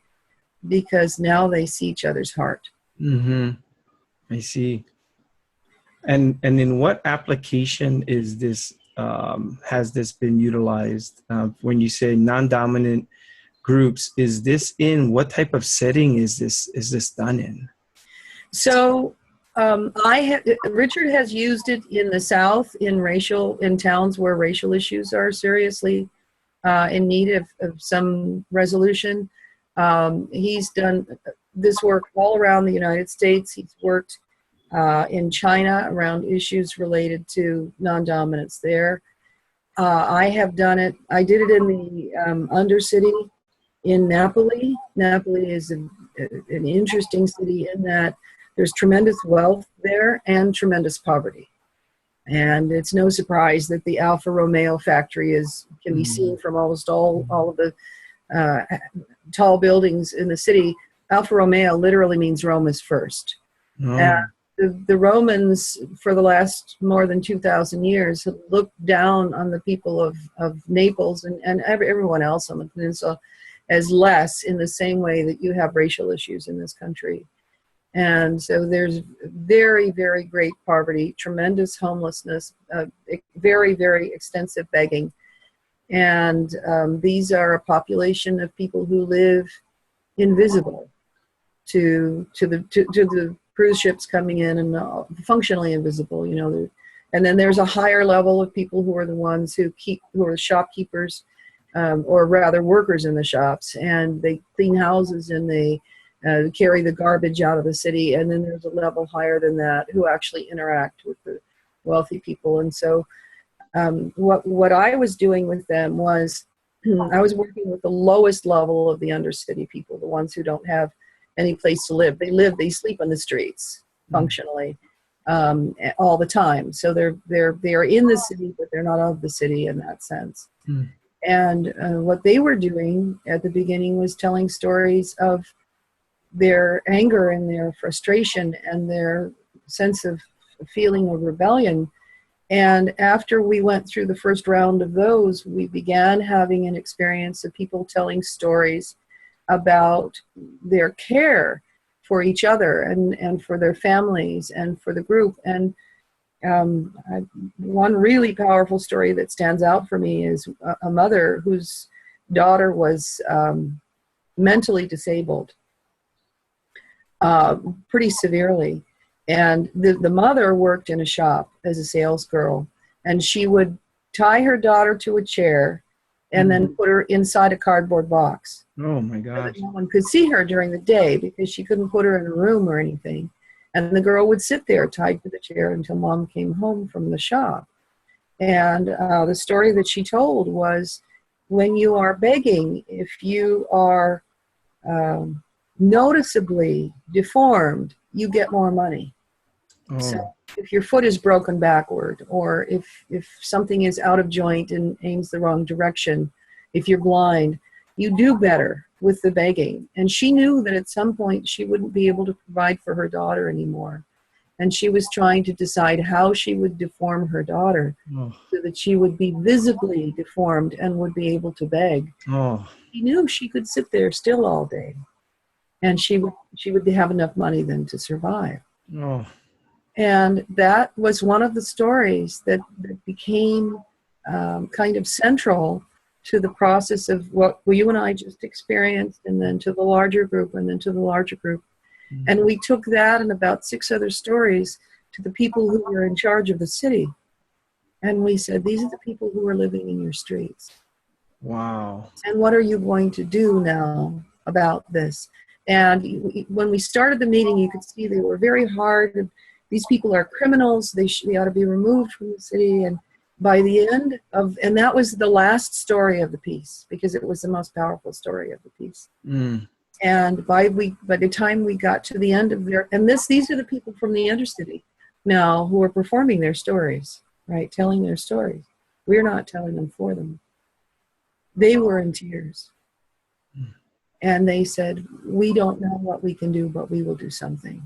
because now they see each other's heart. Mm-hmm. I see. And in what application is this, has this been utilized? When you say non-dominant groups, is this in what type of setting is this done in? So Richard has used it in the South in towns where racial issues are seriously in need of some resolution. He's done this work all around the United States. He's worked in China around issues related to non-dominance there. I have done it. I did it in the Undercity in Napoli. Napoli is an interesting city in that there's tremendous wealth there and tremendous poverty. And it's no surprise that the Alfa Romeo factory can be seen from almost all of the tall buildings in the city. Alfa Romeo literally means Rome is first. Oh. The Romans, for the last more than 2,000 years, have looked down on the people of Naples and everyone else on the peninsula as less, in the same way that you have racial issues in this country. And so there's very, very great poverty, tremendous homelessness, very, very extensive begging. And these are a population of people who live invisible to the cruise ships coming in, and functionally invisible, you know. And then there's a higher level of people who are the ones who are shopkeepers, or rather workers in the shops, and they clean houses and they carry the garbage out of the city. And then there's a level higher than that who actually interact with the wealthy people. And so what I was doing with them was I was working with the lowest level of the Undercity people, the ones who don't have any place to live. They sleep on the streets functionally all the time. So they are in the city, but they're not of the city in that sense. And what they were doing at the beginning was telling stories of their anger and their frustration and their sense of feeling of rebellion. And after we went through the first round of those, we began having an experience of people telling stories about their care for each other and for their families and for the group. And one really powerful story that stands out for me is a mother whose daughter was mentally disabled pretty severely. And the mother worked in a shop as a sales girl, and she would tie her daughter to a chair and then put her inside a cardboard box. Oh my gosh. So that no one could see her during the day because she couldn't put her in a room or anything. And the girl would sit there tied to the chair until mom came home from the shop. And the story that she told was, when you are begging, if you are noticeably deformed, you get more money. Oh. So if your foot is broken backward, or if something is out of joint and aims the wrong direction, if you're blind, you do better with the begging. And she knew that at some point she wouldn't be able to provide for her daughter anymore. And she was trying to decide how she would deform her daughter so that she would be visibly deformed and would be able to beg. She knew she could sit there still all day, and she would have enough money then to survive. And that was one of the stories that became kind of central to the process of what you and I just experienced, and then to the larger group, and then to the larger group. And we took that and about 6 other stories to the people who were in charge of the city. And we said, these are the people who are living in your streets. Wow. And what are you going to do now about this? And when we started the meeting, you could see they were very hard. These people are criminals. They ought to be removed from the city. And by the end of, and that was the last story of the piece, because it was the most powerful story of the piece. And by the time we got to the end of these are the people from the Undercity now who are performing their stories, right? Telling their stories. We're not telling them for them. They were in tears. And they said, we don't know what we can do, but we will do something.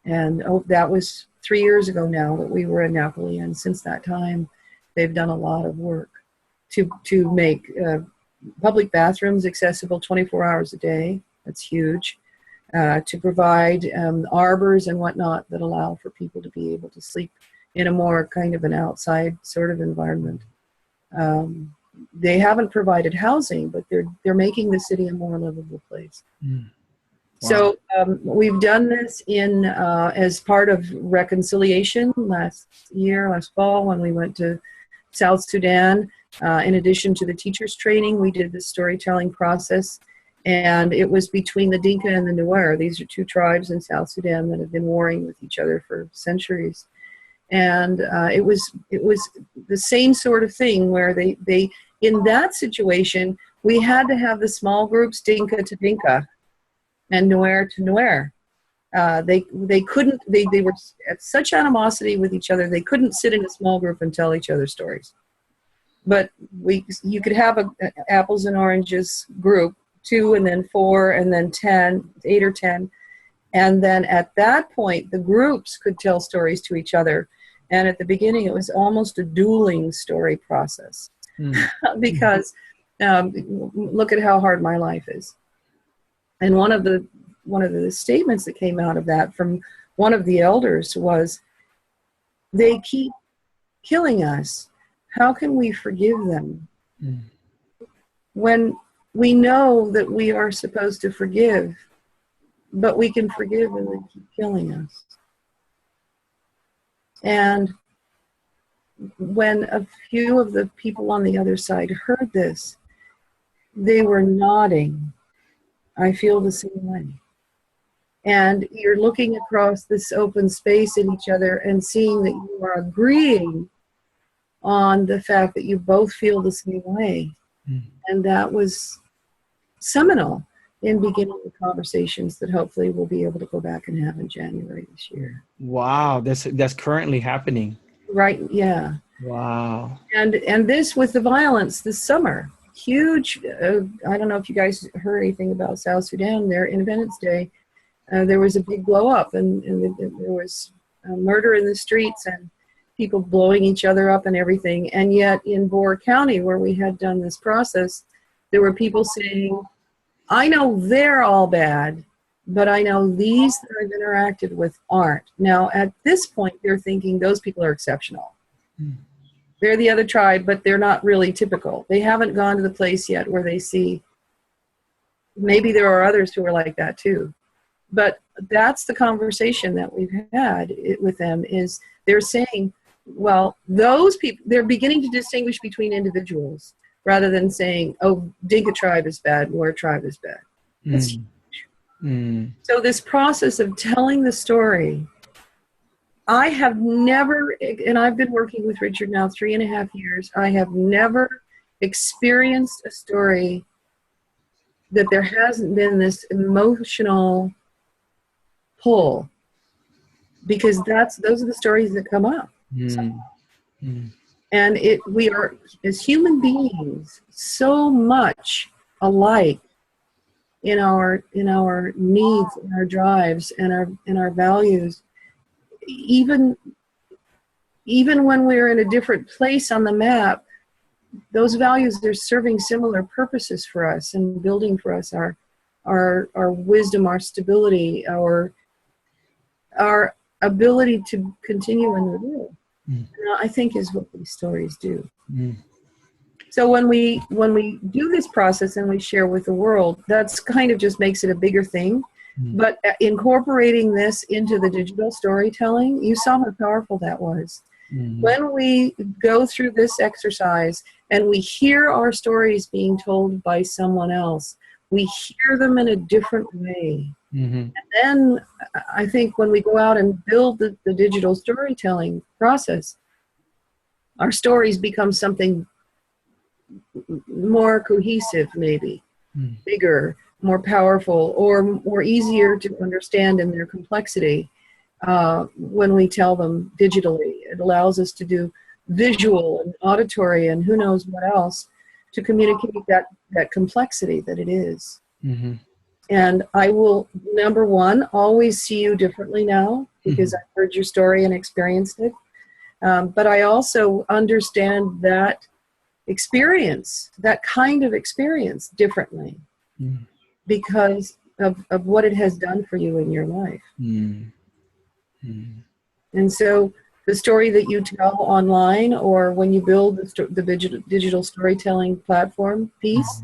And that was 3 years ago now that we were in Napoli. And since that time, they've done a lot of work to make public bathrooms accessible 24 hours a day. That's huge. To provide arbors and whatnot that allow for people to be able to sleep in a more kind of an outside sort of environment. They haven't provided housing, but they're making the city a more livable place. Mm. Wow. So we've done this in as part of reconciliation last fall when we went to South Sudan. In addition to the teachers training, we did the storytelling process, and it was between the Dinka and the Nuer. These are two tribes in South Sudan that have been warring with each other for centuries. And it was the same sort of thing where they in that situation, we had to have the small groups, Dinka to Dinka and Nuer to Nuer. They couldn't, they were at such animosity with each other, they couldn't sit in a small group and tell each other stories. But you could have a apples and oranges group, 2 and then 4 and then 10, 8 or 10. And then at that point, the groups could tell stories to each other. And at the beginning, it was almost a dueling story process. Because look at how hard my life is. And one of the statements that came out of that from one of the elders was, they keep killing us. How can we forgive them? When we know that we are supposed to forgive, but we can forgive and they keep killing us. And when a few of the people on the other side heard this, they were nodding. I feel the same way. And you're looking across this open space at each other and seeing that you are agreeing on the fact that you both feel the same way. And that was seminal in beginning the conversations that hopefully we'll be able to go back and have in January this year. Wow, that's currently happening. Right, yeah. Wow. And this with the violence this summer, huge, I don't know if you guys heard anything about South Sudan, their Independence Day, there was a big blow up and there was murder in the streets and people blowing each other up and everything. And yet in Boer County, where we had done this process, there were people saying, I know they're all bad, but I know these that I've interacted with aren't. Now, at this point, they're thinking those people are exceptional. They're the other tribe, but they're not really typical. They haven't gone to the place yet where they see, maybe there are others who are like that too. But that's the conversation that we've had with them, is they're saying, well, those people, they're beginning to distinguish between individuals rather than saying, oh, Dinka tribe is bad, Nuer tribe is bad. That's huge. So this process of telling the story, I have never, and I've been working with Richard now 3.5 years, I have never experienced a story that there hasn't been this emotional pull, because those are the stories that come up. And we are, as human beings, so much alike in our needs, in our drives, and our values. Even when we're in a different place on the map, those values are serving similar purposes for us and building for us our wisdom, our stability, our ability to continue in the world. I think is what these stories do. So when we do this process and we share with the world, that's kind of just makes it a bigger thing. But incorporating this into the digital storytelling, you saw how powerful that was. When we go through this exercise and we hear our stories being told by someone else, we hear them in a different way. And then I think when we go out and build the digital storytelling process, our stories become something more cohesive, maybe, bigger, more powerful, or more easier to understand in their complexity when we tell them digitally. It allows us to do visual and auditory and who knows what else to communicate that complexity that it is. And I will, number one, always see you differently now. because I've heard your story and experienced it. But I also understand that experience, that kind of experience differently because of what it has done for you in your life. And so the story that you tell online or when you build the digital storytelling platform piece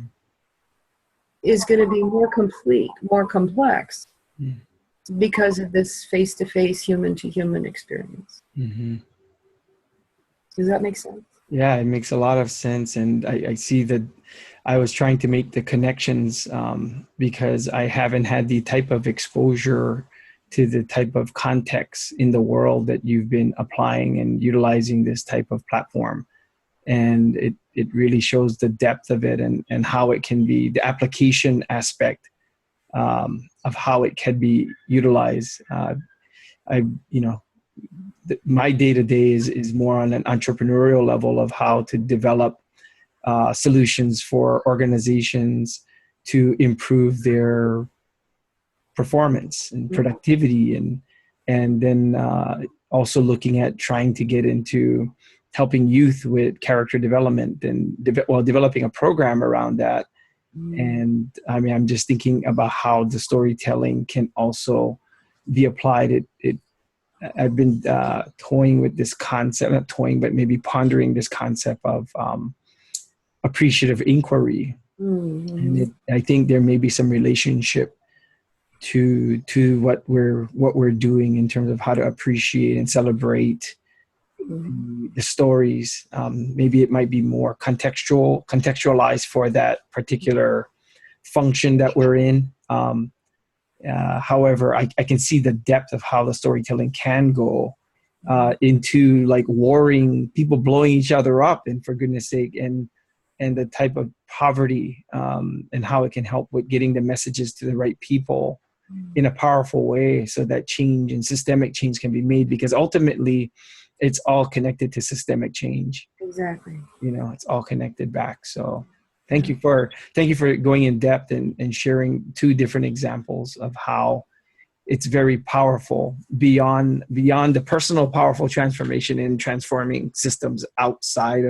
is going to be more complete, more complex because of this face-to-face, human-to-human experience. Does that make sense? Yeah, it makes a lot of sense. And I see that I was trying to make the connections because I haven't had the type of exposure to the type of context in the world that you've been applying and utilizing this type of platform. And it really shows the depth of it and how it can be, the application aspect of how it can be utilized. My day-to-day is more on an entrepreneurial level of how to develop solutions for organizations to improve their performance and productivity, and then also looking at trying to get into helping youth with character development and developing a program around that. And I mean, I'm just thinking about how the storytelling can also be applied. I've been toying with this concept, not toying, but maybe pondering this concept of appreciative inquiry. And I think there may be some relationship to what we're doing in terms of how to appreciate and celebrate the stories. Maybe it might be more contextualized for that particular function that we're in. However, I can see the depth of how the storytelling can go into like warring, people blowing each other up, and for goodness sake, and the type of poverty and how it can help with getting the messages to the right people in a powerful way, so that change and systemic change can be made, because ultimately it's all connected to systemic change. Exactly. It's all connected back. So thank you for going in depth and sharing two different examples of how it's very powerful beyond the personal powerful transformation in transforming systems outside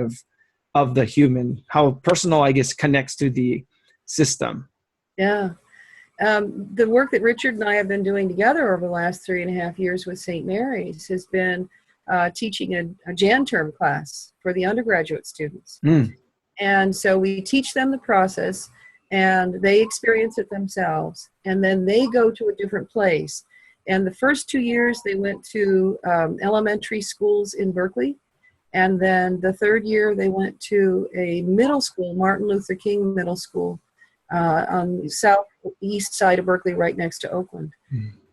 of the human, how personal, I guess, connects to the system. Yeah. The work that Richard and I have been doing together over the last 3.5 years with St. Mary's has been teaching a Jan term class for the undergraduate students. And so we teach them the process and they experience it themselves. And then they go to a different place. And the first 2 years they went to elementary schools in Berkeley. And then the third year they went to a middle school, Martin Luther King Middle School, on the southeast side of Berkeley, right next to Oakland.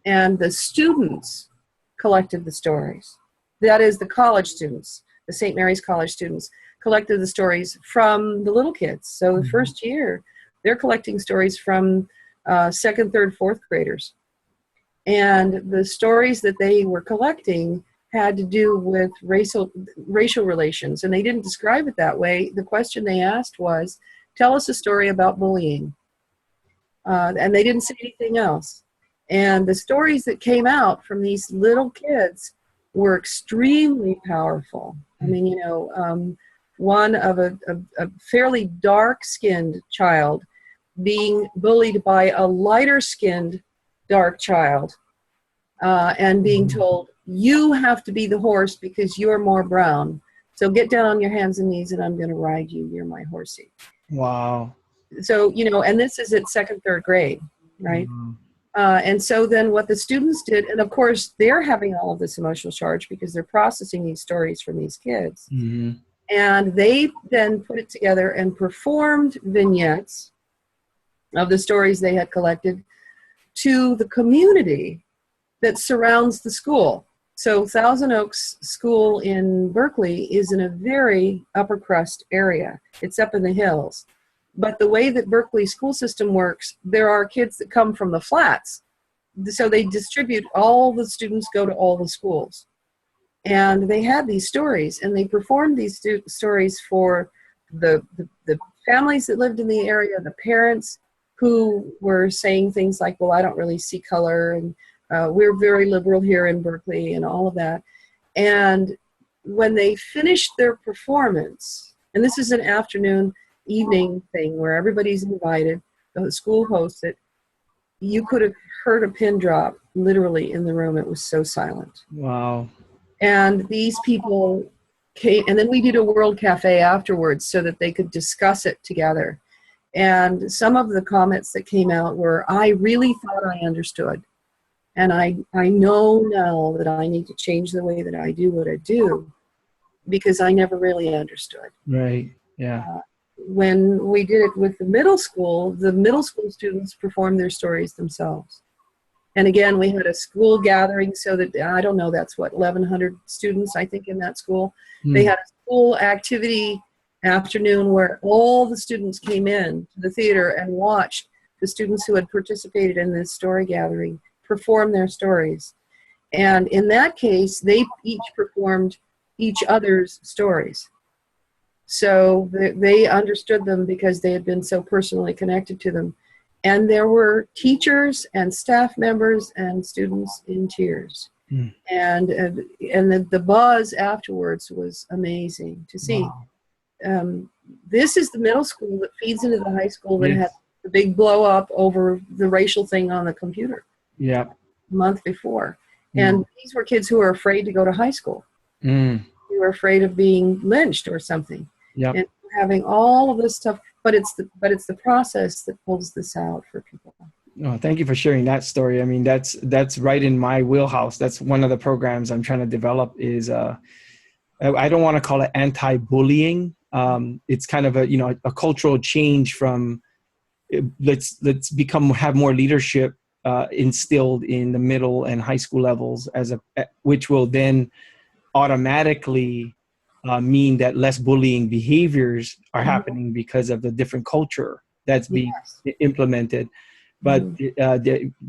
And the students collected the stories. That is, the college students, the St. Mary's College students, collected the stories from the little kids. So the first year, they're collecting stories from second, third, fourth graders. And the stories that they were collecting had to do with racial relations. And they didn't describe it that way. The question they asked was, tell us a story about bullying. And they didn't say anything else. And the stories that came out from these little kids were extremely powerful. I mean, one of a fairly dark-skinned child being bullied by a lighter-skinned dark child and being told, you have to be the horse because you're more brown. So get down on your hands and knees and I'm going to ride you. You're my horsey. Wow. So, and this is at second, third grade, right? And so then what the students did, and of course they're having all of this emotional charge because they're processing these stories from these kids. And they then put it together and performed vignettes of the stories they had collected to the community that surrounds the school. So Thousand Oaks School in Berkeley is in a very upper crust area. It's up in the hills. But the way that Berkeley school system works, there are kids that come from the flats. So they distribute, all the students go to all the schools. And they had these stories, and they performed these stories for the families that lived in the area, the parents who were saying things like, well, I don't really see color, and We're very liberal here in Berkeley and all of that. And when they finished their performance, and this is an afternoon, evening thing where everybody's invited, the school hosts it, you could have heard a pin drop literally in the room. It was so silent. Wow. And these people came, and then we did a World Cafe afterwards so that they could discuss it together. And some of the comments that came out were, I really thought I understood. And I know now that I need to change the way that I do what I do because I never really understood. Right. Yeah. When we did it with the middle school students performed their stories themselves. And again, we had a school gathering so that, I don't know, that's what, 1,100 students, I think, in that school. They had a school activity afternoon where all the students came in to the theater and watched the students who had participated in this story gathering perform their stories. And in that case, they each performed each other's stories. So they understood them because they had been so personally connected to them. And there were teachers and staff members and students in tears. And the buzz afterwards was amazing to see. Wow. This is the middle school that feeds into the high school that had the big blow up over the racial thing on the computer. Yeah. A month before. And these were kids who were afraid to go to high school. They were afraid of being lynched or something. Yep. And having all of this stuff, but it's the process that pulls this out for people. Oh, thank you for sharing that story. I mean, that's right in my wheelhouse. That's one of the programs I'm trying to develop is, I don't want to call it anti-bullying. It's kind of a cultural change from let's have more leadership instilled in the middle and high school levels which will then automatically mean that less bullying behaviors are happening because of the different culture that's being implemented. But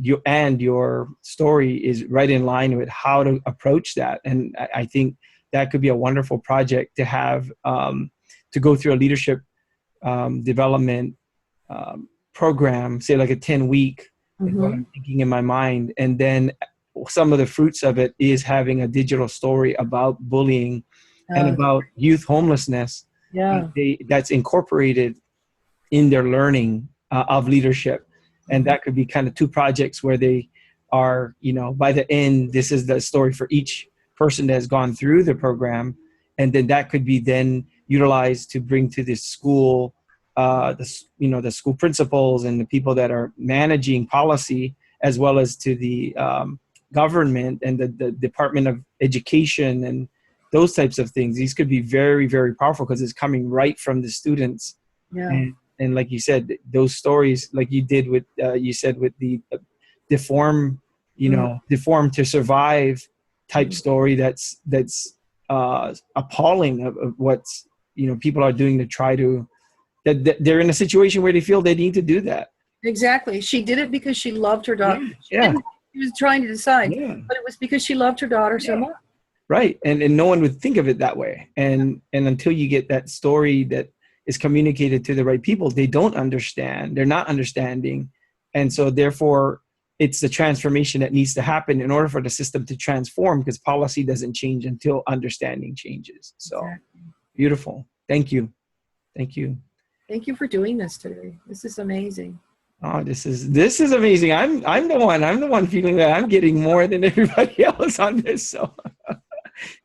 your story is right in line with how to approach that. And I think that could be a wonderful project to have, to go through a leadership development program, say like a 10-week, is what I'm thinking in my mind. And then some of the fruits of it is having a digital story about bullying and about youth homelessness. Yeah. That's incorporated in their learning of leadership. And that could be kind of two projects where they are, by the end, this is the story for each person that has gone through the program. And then that could be then utilized to bring to this school, the school principals and the people that are managing policy, as well as to the government and the Department of Education and those types of things. These could be very, very powerful because it's coming right from the students. Yeah. And like you said, those stories, like you did with, with the deform to survive type story, that's appalling of what's, people are doing to try to, that they're in a situation where they feel they need to do that. Exactly. She did it because she loved her daughter. Yeah. She was trying to decide, but it was because she loved her daughter so much. Right. And no one would think of it that way. And until you get that story that is communicated to the right people, they don't understand. They're not understanding. And so therefore, it's the transformation that needs to happen in order for the system to transform, because policy doesn't change until understanding changes. So beautiful. Thank you. Thank you. Thank you for doing this today. This is amazing. Oh, this is amazing. I'm the one feeling that I'm getting more than everybody else on this. So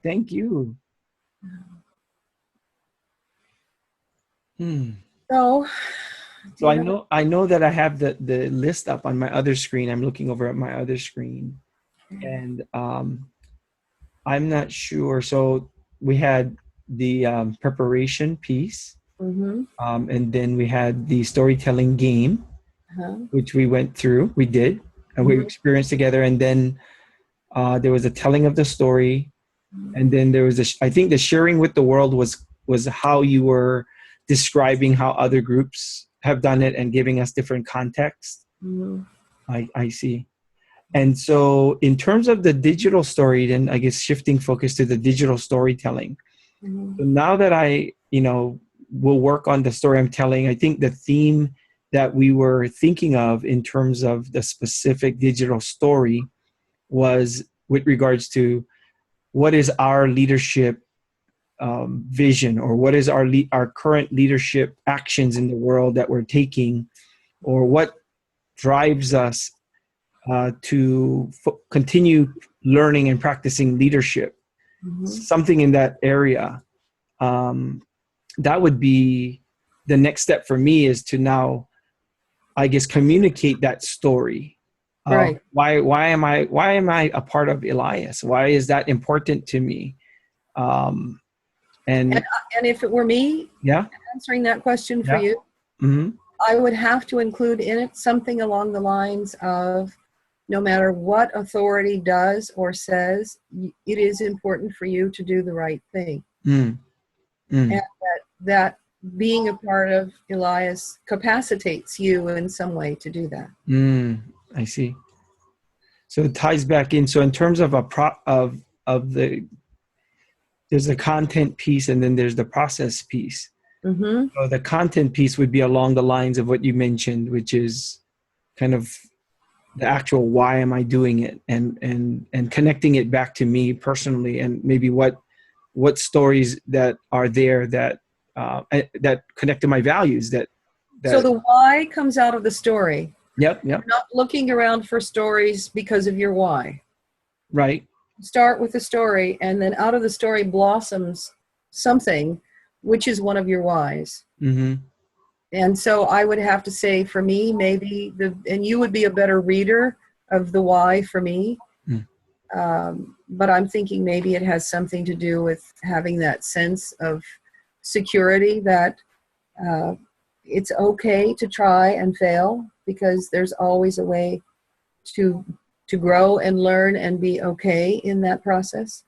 thank you. So I know that I have the list up on my other screen. I'm looking over at my other screen, and I'm not sure. So we had the preparation piece, and then we had the storytelling game, which we went through. We did, and we experienced together. And then there was a telling of the story, and then there was I think the sharing with the world was how you were describing how other groups have done it and giving us different context. I see. And so in terms of the digital story, then I guess shifting focus to the digital storytelling. So now that I, will work on the story I'm telling, I think the theme that we were thinking of in terms of the specific digital story was with regards to what is our leadership vision, or what is our current leadership actions in the world that we're taking, or what drives us to continue learning and practicing leadership, something in that area. That would be the next step for me, is to now, I guess, communicate that story. Right. Why am I a part of Elias? Why is that important to me? And if it were me yeah, answering that question for you, I would have to include in it something along the lines of, no matter what authority does or says, it is important for you to do the right thing. And that being a part of Elias capacitates you in some way to do that. I see. So it ties back in. So in terms of there's the content piece, and then there's the process piece. So the content piece would be along the lines of what you mentioned, which is kind of the actual why am I doing it, and connecting it back to me personally, and maybe what stories that are there that connect to my values. That so the why comes out of the story. Yep. You're not looking around for stories because of your why. Right. Start with the story, and then out of the story blossoms something, which is one of your whys. And so I would have to say, for me, maybe and you would be a better reader of the why for me. But I'm thinking maybe it has something to do with having that sense of security, that it's okay to try and fail, because there's always a way to grow and learn and be okay in that process.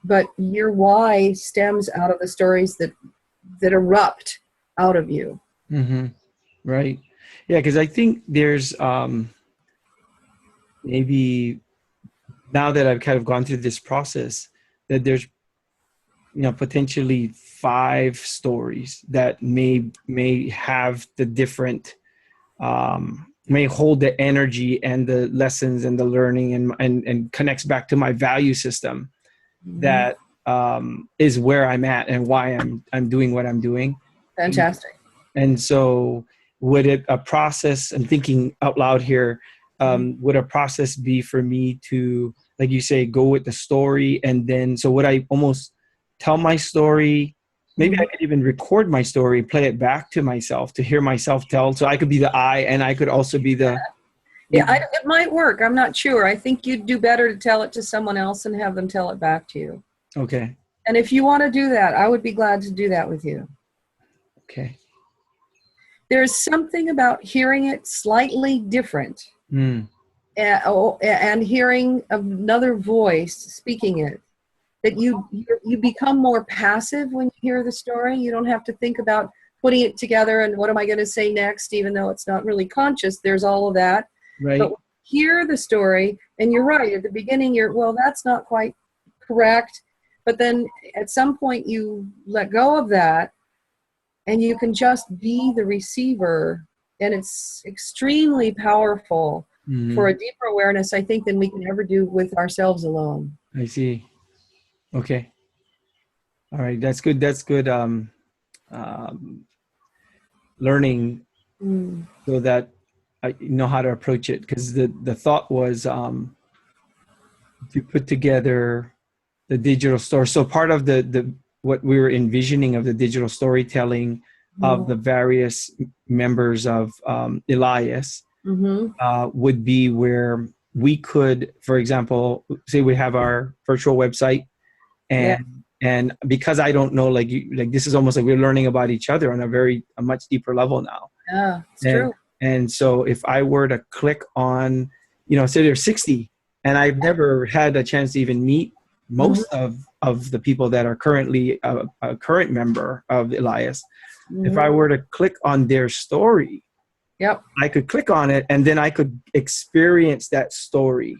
But your why stems out of the stories that erupt out of you. Right. Yeah, because I think there's maybe, now that I've kind of gone through this process, that there's potentially 5 stories that may have the different may hold the energy and the lessons and the learning and connects back to my value system. That is where I'm at and why I'm doing what I'm doing. Fantastic. And so would a process, I'm thinking out loud here, would a process be for me to, like you say, go with the story, and then, so would I almost tell my story? Maybe I could even record my story, play it back to myself, to hear myself tell. So I could be the I, and I could also be the... Yeah, it might work. I'm not sure. I think you'd do better to tell it to someone else and have them tell it back to you. Okay. And if you want to do that, I would be glad to do that with you. Okay. There's something about hearing it slightly different and hearing another voice speaking it, that you become more passive when you hear the story. You don't have to think about putting it together and what am I going to say next, even though it's not really conscious. There's all of that. Right. But hear the story, and you're right. At the beginning, that's not quite correct. But then at some point you let go of that, and you can just be the receiver. And it's extremely powerful for a deeper awareness, I think, than we can ever do with ourselves alone. I see. Okay. All right. That's good. That's good. Learning so that I know how to approach it. Because the thought was to put together the digital story. So part of the what we were envisioning of the digital storytelling of the various members of Elias would be where we could, for example, say we have our virtual website, and because I don't know, like this is almost like we're learning about each other on a much deeper level now. Yeah, it's true. And so if I were to click on, say there's 60, and I've never had a chance to even meet most of the people that are currently a current member of Elias. If I were to click on their story, I could click on it, and then I could experience that story.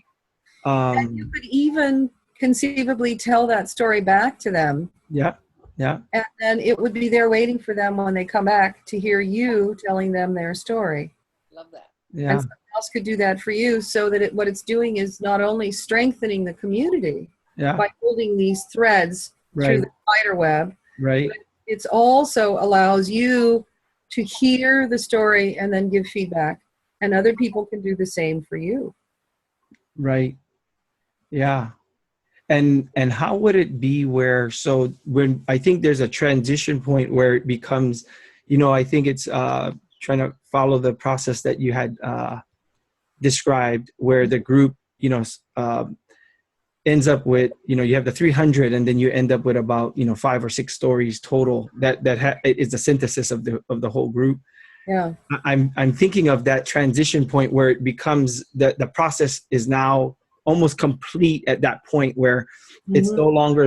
And you could even conceivably tell that story back to them. Yeah. And then it would be there waiting for them when they come back to hear you telling them their story. Love that. Yeah. And so else could do that for you, so that what it's doing is not only strengthening the community Yeah. by building these threads through Right. the spider web, Right. but it also allows you to hear the story and then give feedback, and other people can do the same for you. Right. Yeah. And how would it be where, so when I think there's a transition point where it becomes, I think it's trying to follow the process that you had described, where the group, ends up with, you have the 300, and then you end up with about, 5 or 6 stories total that is the synthesis of the whole group. Yeah. I'm thinking of that transition point where it becomes the process is now almost complete at that point, where it's no longer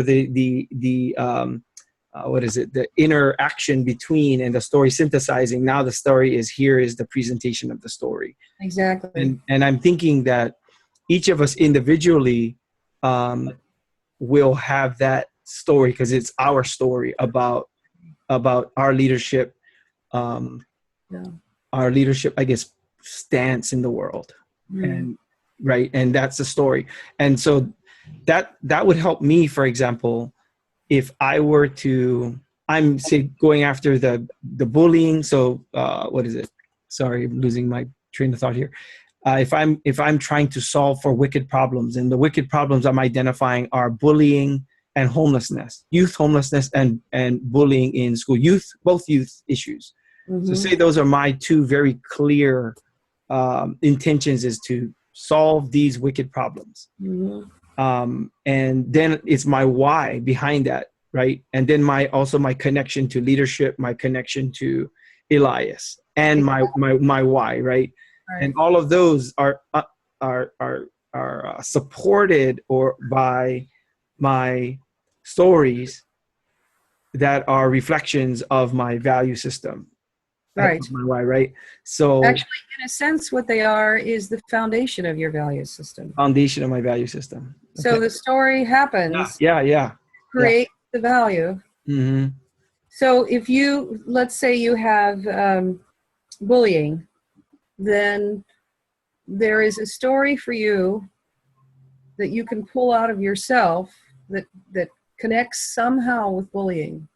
what is it, the interaction between and the story synthesizing. Now the story is, here is the presentation of the story. Exactly. And I'm thinking that each of us individually will have that story, because it's our story about our leadership, our leadership, I guess, stance in the world. And right, and that's the story. And so that would help me, for example, if I were to, I'm say going after the bullying. So what is it? Sorry, I'm losing my train of thought here. If I'm trying to solve for wicked problems, and the wicked problems I'm identifying are bullying and homelessness, youth homelessness and bullying in school, both youth issues. So say those are my 2 very clear intentions, is to solve these wicked problems. And then it's my why behind that, right? And then my connection to leadership, my connection to Elias, and my why, right? And all of those are supported by my stories that are reflections of my value system. Right. That's my why, right? So actually, in a sense, what they are is the foundation of your value system. Foundation of my value system. Okay. So the story happens. Yeah. Create the value. So if you, let's say you have bullying, then there is a story for you that you can pull out of yourself that connects somehow with bullying.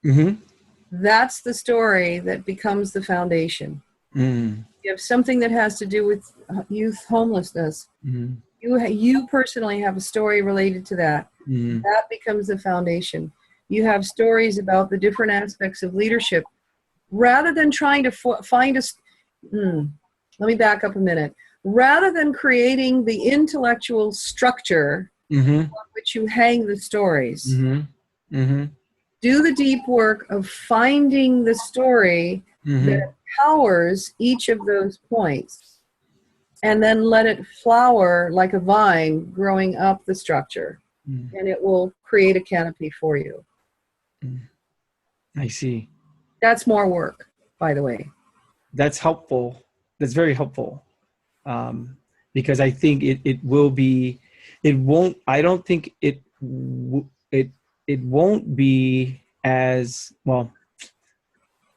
That's the story that becomes the foundation. You have something that has to do with youth homelessness. You personally have a story related to that. That becomes the foundation. You have stories about the different aspects of leadership. Rather than trying to find let me back up a minute. Rather than creating the intellectual structure on which you hang the stories, do the deep work of finding the story that empowers each of those points, and then let it flower like a vine growing up the structure, and it will create a canopy for you. I see. That's more work, by the way. That's helpful. That's very helpful. Because I think it will be, it won't, I don't think it won't be as well.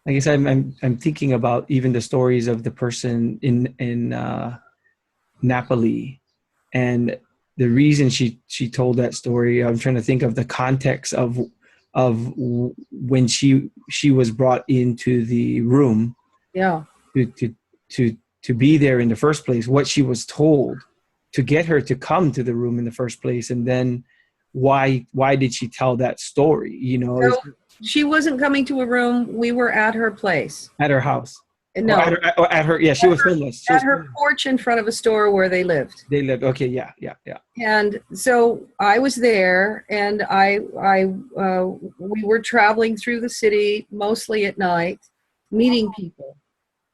I guess I'm thinking about even the stories of the person in Napoli, and the reason she told that story. I'm trying to think of the context of when she was brought into the room. Yeah. To be there in the first place, what she was told to get her to come to the room in the first place, and then why did she tell that story? So she wasn't coming to a room. We were at her place. At her house. No. At her. Yeah, she was homeless. At her porch in front of a store where they lived. They lived. Okay. Yeah. And so I was there, and we were traveling through the city, mostly at night, meeting people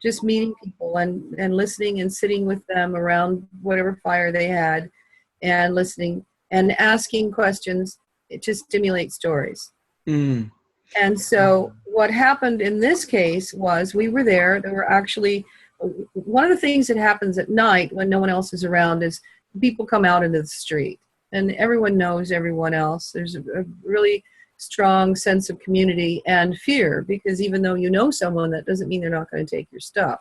and listening and sitting with them around whatever fire they had, and listening and asking questions to stimulate stories. And so what happened in this case was, we were there. There were actually, one of the things that happens at night when no one else is around is people come out into the street, and everyone knows everyone else. There's a really strong sense of community and fear, because even though you know someone, that doesn't mean they're not going to take your stuff.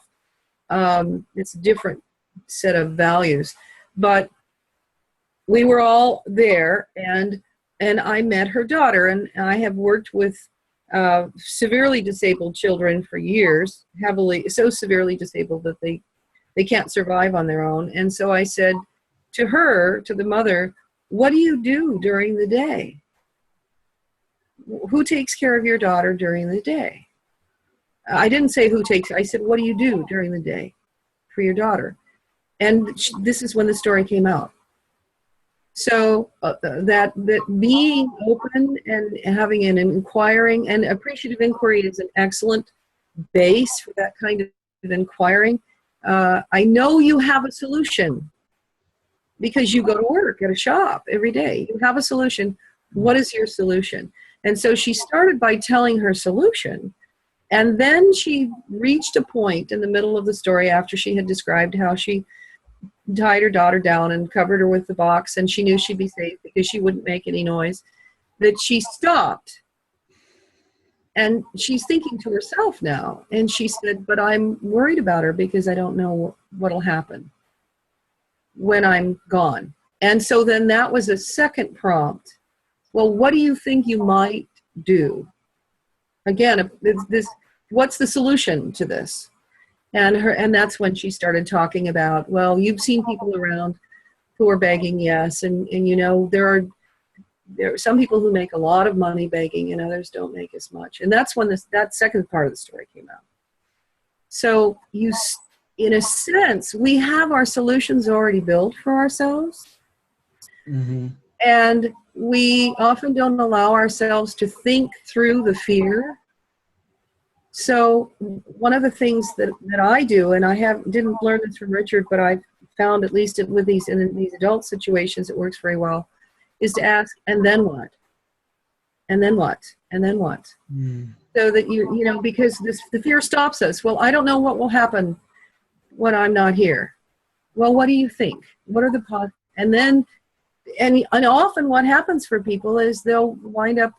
It's different set of values. But we were all there, and I met her daughter, and I have worked with severely disabled children for years, so severely disabled that they can't survive on their own. And so I said to her, to the mother, what do you do during the day? Who takes care of your daughter during the day? I didn't say I said, what do you do during the day for your daughter? And this is when the story came out. So that being open and having an inquiring and appreciative inquiry is an excellent base for that kind of inquiring. I know you have a solution because you go to work at a shop every day. You have a solution. What is your solution? And so she started by telling her solution. And then she reached a point in the middle of the story after she had described how she tied her daughter down and covered her with the box, and she knew she'd be safe because she wouldn't make any noise, that she stopped. And she's thinking to herself now, and she said, but I'm worried about her because I don't know what'll happen when I'm gone. And so then that was a second prompt. Well, what do you think you might do? Again, what's the solution to this? And that's when she started talking about, well, you've seen people around who are begging, yes, and you know, there are some people who make a lot of money begging and others don't make as much. And that's when that second part of the story came out. So in a sense, we have our solutions already built for ourselves. Mm-hmm. And we often don't allow ourselves to think through the fear. So one of the things that I do, and I didn't learn this from Richard, but I found at least in these adult situations it works very well, is to ask, and then what? And then what? And then what? Mm. So that you know, because the fear stops us. Well, I don't know what will happen when I'm not here. Well, what do you think? What are the and then and often what happens for people is they'll wind up,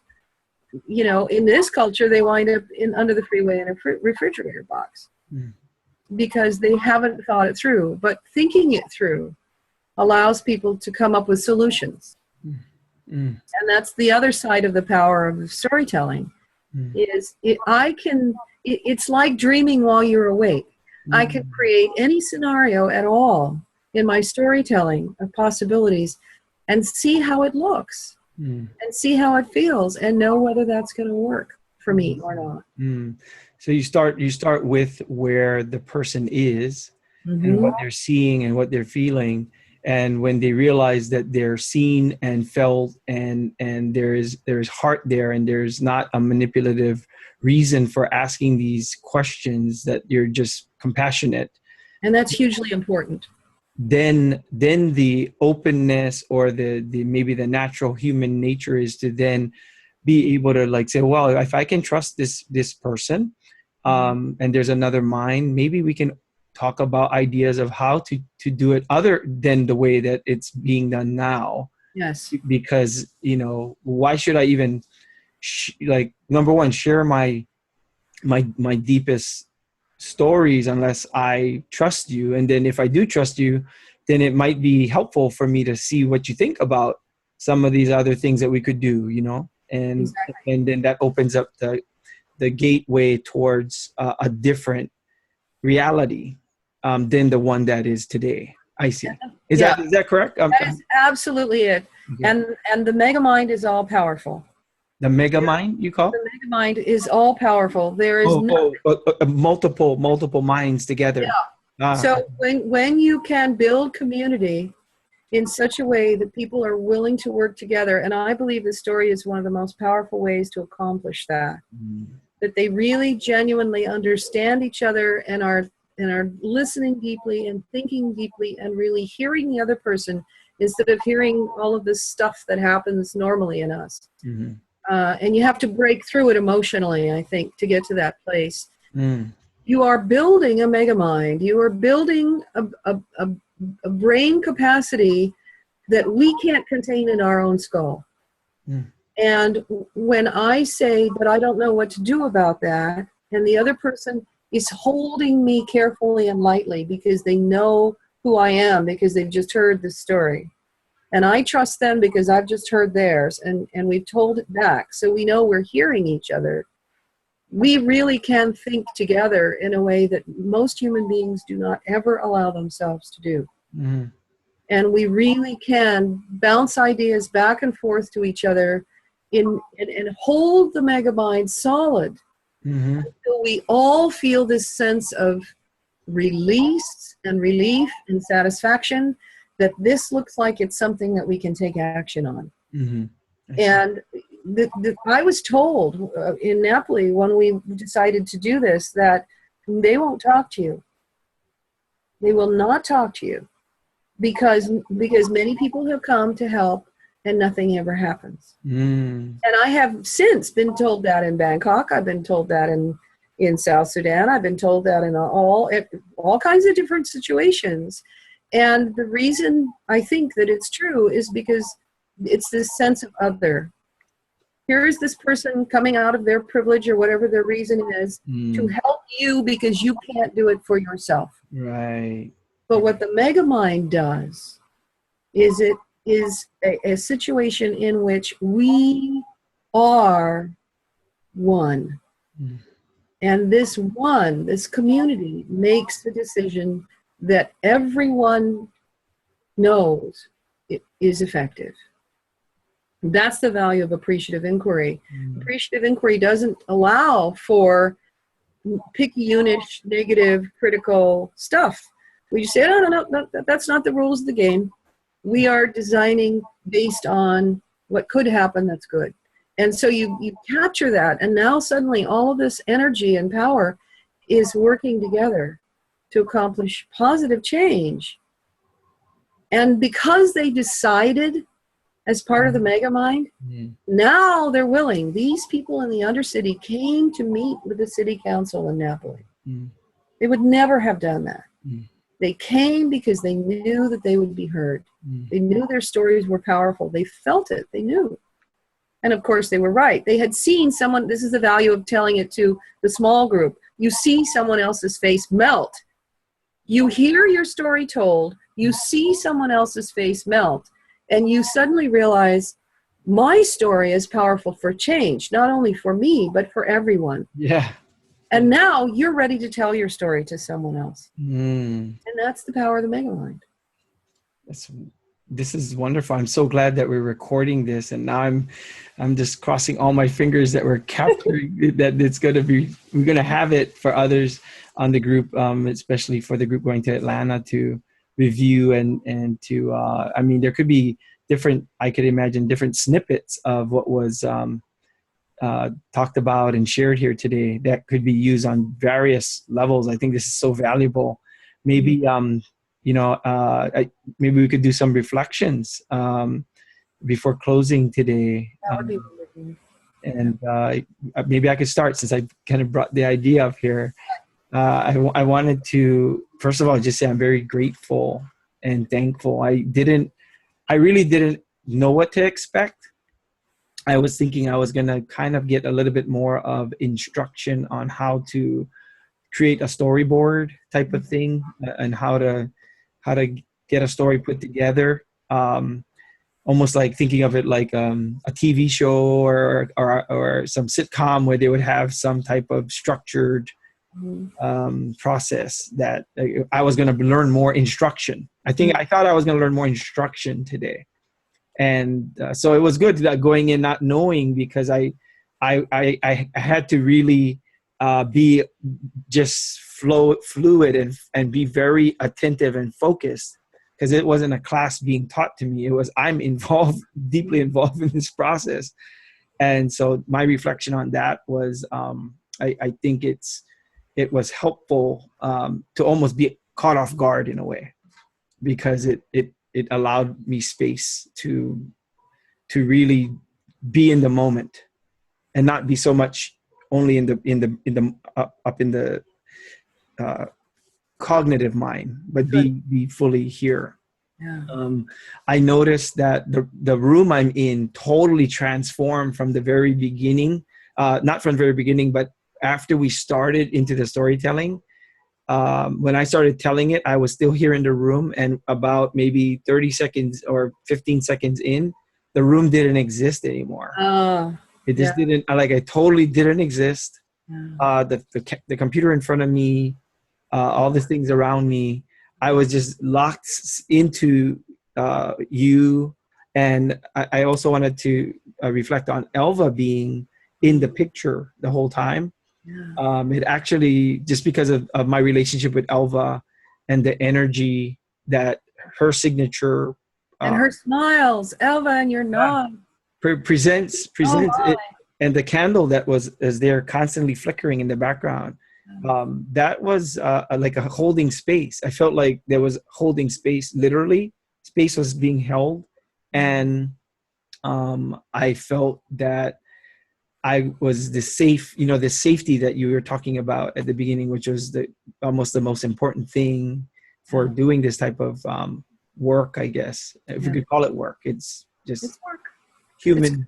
you know, in this culture, they wind up under the freeway in a refrigerator box because they haven't thought it through. But thinking it through allows people to come up with solutions. And that's the other side of the power of storytelling. It's like dreaming while you're awake. I can create any scenario at all in my storytelling of possibilities and see how it looks. And see how it feels and know whether that's going to work for me or not. So you start with where the person is and what they're seeing and what they're feeling. And when they realize that they're seen and felt and there's heart there and there's not a manipulative reason for asking these questions, that you're just compassionate. And that's hugely important. Then the openness or the maybe the natural human nature is to then be able to like say, well, if I can trust this person, and there's another mind, maybe we can talk about ideas of how to do it other than the way that it's being done now. Yes. Because, you know, why should I even number one, share my deepest stories unless I trust you? And then if I do trust you, then it might be helpful for me to see what you think about some of these other things that we could do, you know? And exactly. And then that opens up the gateway towards a different reality than the one that is today. I see. Is that correct? That is absolutely it. Okay. And the mega mind is all powerful. The mega mind, you call? The mega mind is all powerful. There is multiple minds together. Yeah. So when you can build community in such a way that people are willing to work together, and I believe the story is one of the most powerful ways to accomplish that, that they really genuinely understand each other and are listening deeply and thinking deeply and really hearing the other person instead of hearing all of this stuff that happens normally in us. And you have to break through it emotionally, I think, to get to that place. You are building a mega mind. You are building a brain capacity that we can't contain in our own skull. And when I say, but I don't know what to do about that, and the other person is holding me carefully and lightly because they know who I am because they've just heard this story. And I trust them because I've just heard theirs, and we've told it back. So we know we're hearing each other. We really can think together in a way that most human beings do not ever allow themselves to do. Mm-hmm. And we really can bounce ideas back and forth to each other and hold the mega mind solid until we all feel this sense of release and relief and satisfaction that this looks like it's something that we can take action on. Mm-hmm. And I was told in Napoli when we decided to do this that they won't talk to you. They will not talk to you because many people have come to help and nothing ever happens. And I have since been told that in Bangkok. I've been told that in South Sudan. I've been told that in all kinds of different situations. And the reason I think that it's true is because it's this sense of other. Here is this person coming out of their privilege or whatever their reason is to help you because you can't do it for yourself. Right. But what the mega mind does is it is a situation in which we are one. And this one, this community, makes the decision that everyone knows it is effective. That's the value of appreciative inquiry. Appreciative inquiry doesn't allow for picky-unish, negative, critical stuff. We just say, no, that's not the rules of the game. We are designing based on what could happen that's good. And so you capture that, and now suddenly all of this energy and power is working together to accomplish positive change. And because they decided as part of the mega mind, now they're willing. These people in the Undercity came to meet with the city council in Napoli. They would never have done that. They came because they knew that they would be heard. They knew their stories were powerful. They felt it. They knew. And of course, they were right. They had seen someone, this is the value of telling it to the small group. You see someone else's face melt. You hear your story told. You see someone else's face melt. And you suddenly realize my story is powerful for change, not only for me, but for everyone. Yeah. And now you're ready to tell your story to someone else. And that's the power of the mega mind. This is wonderful. I'm so glad that we're recording this, and now I'm just crossing all my fingers that we're capturing that we're going to have it for others on the group, especially for the group going to Atlanta to review and to I mean, there could be I could imagine different snippets of what was talked about and shared here today that could be used on various levels. I think this is so valuable. Maybe maybe we could do some reflections before closing today. That would be wonderful. And maybe I could start since I kind of brought the idea up here. I wanted to, first of all, just say I'm very grateful and thankful. I really didn't know what to expect. I was thinking I was going to kind of get a little bit more of instruction on how to create a storyboard type of thing and how to get a story put together. Almost like thinking of it like a TV show or some sitcom where they would have some type of structured process that I was going to learn more instruction. I thought I was going to learn more instruction today. And so it was good that going in not knowing, because I had to really be just fluid and be very attentive and focused, because it wasn't a class being taught to me. It was I'm deeply involved in this process. And so my reflection on that was I think it was helpful to almost be caught off guard in a way, because it allowed me space to really be in the moment and not be so much only in the cognitive mind, but be fully here. Yeah. I noticed that the room I'm in totally transformed from the very beginning, not from the very beginning, but after we started into the storytelling. when I started telling it, I was still here in the room, and about maybe 30 seconds or 15 seconds in, the room didn't exist anymore. Oh, It just yeah. didn't, like, it totally didn't exist. Yeah. The computer in front of me, all the things around me, I was just locked into you. And I also wanted to reflect on Elva being in the picture the whole time. Yeah. It actually, just because of my relationship with Elva and the energy that her signature And her smiles, Elva, and your nod. presents Oh it, my. and the candle that is there constantly flickering in the background, that was like a holding space. I felt like there was holding space, literally space was being held. And I felt that I was the safe, the safety that you were talking about at the beginning, which was almost the most important thing for doing this type of work, I guess, if we could call it work. It's just It's work. human,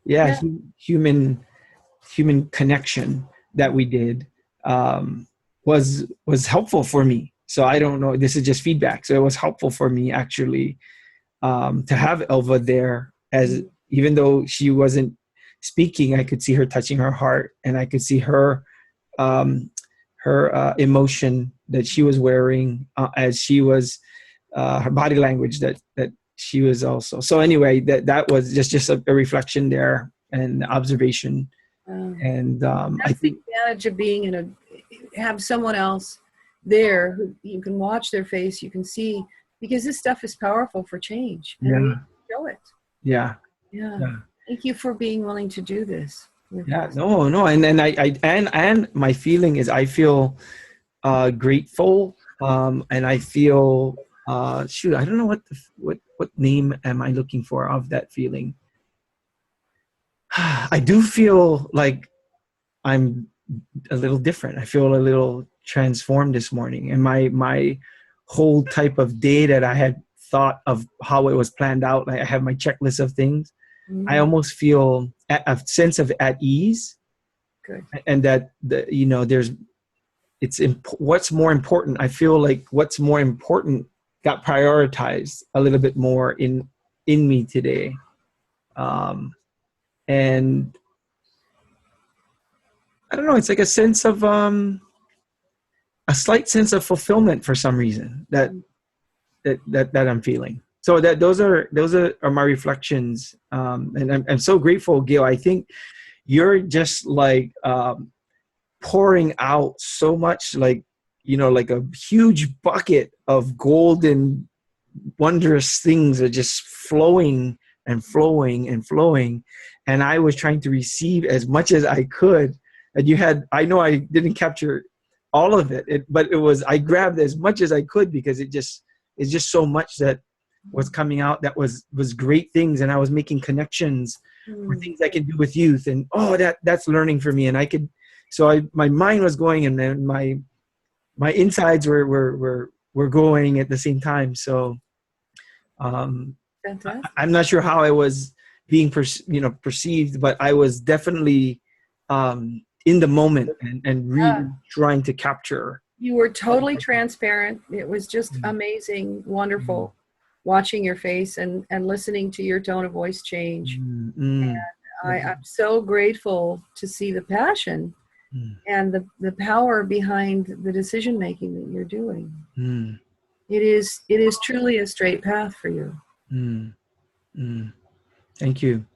Yeah. human connection that we did, was helpful for me. So I don't know, this is just feedback. So it was helpful for me, actually, to have Elva there, as even though she wasn't speaking, I could see her touching her heart, and I could see her emotion that she was wearing, as she was, her body language that she was also. So anyway, that was just a reflection there and observation. And I That's the think, advantage of being have someone else there who you can watch their face, you can see, because this stuff is powerful for change, and we show it. yeah. Yeah. Thank you for being willing to do this with us. No, and my feeling is, I feel grateful, and I feel, shoot, I don't know what name am I looking for of that feeling. I do feel like I'm a little different. I feel a little transformed this morning, and my whole type of day that I had thought of how it was planned out, like I have my checklist of things. I almost feel a sense of at ease. Good. And that what's more important. I feel like what's more important got prioritized a little bit more in me today, and I don't know. It's like a sense of a slight sense of fulfillment for some reason that I'm feeling. So those are my reflections, and I'm so grateful, Gail. I think you're just like pouring out so much, like like a huge bucket of golden, wondrous things are just flowing and flowing and flowing, and I was trying to receive as much as I could. And I know I didn't capture all of it, but I grabbed as much as I could, because it's just so much that was coming out that was great things, and I was making connections for things I can do with youth, and that's learning for me. And my mind was going, and then my insides were going at the same time. So Fantastic. I'm not sure how I was being perceived, but I was definitely in the moment and really trying to capture. You were totally transparent. It was just amazing, wonderful, watching your face and listening to your tone of voice change. And I'm so grateful to see the passion and the power behind the decision making that you're doing. It is truly a straight path for you. Thank you.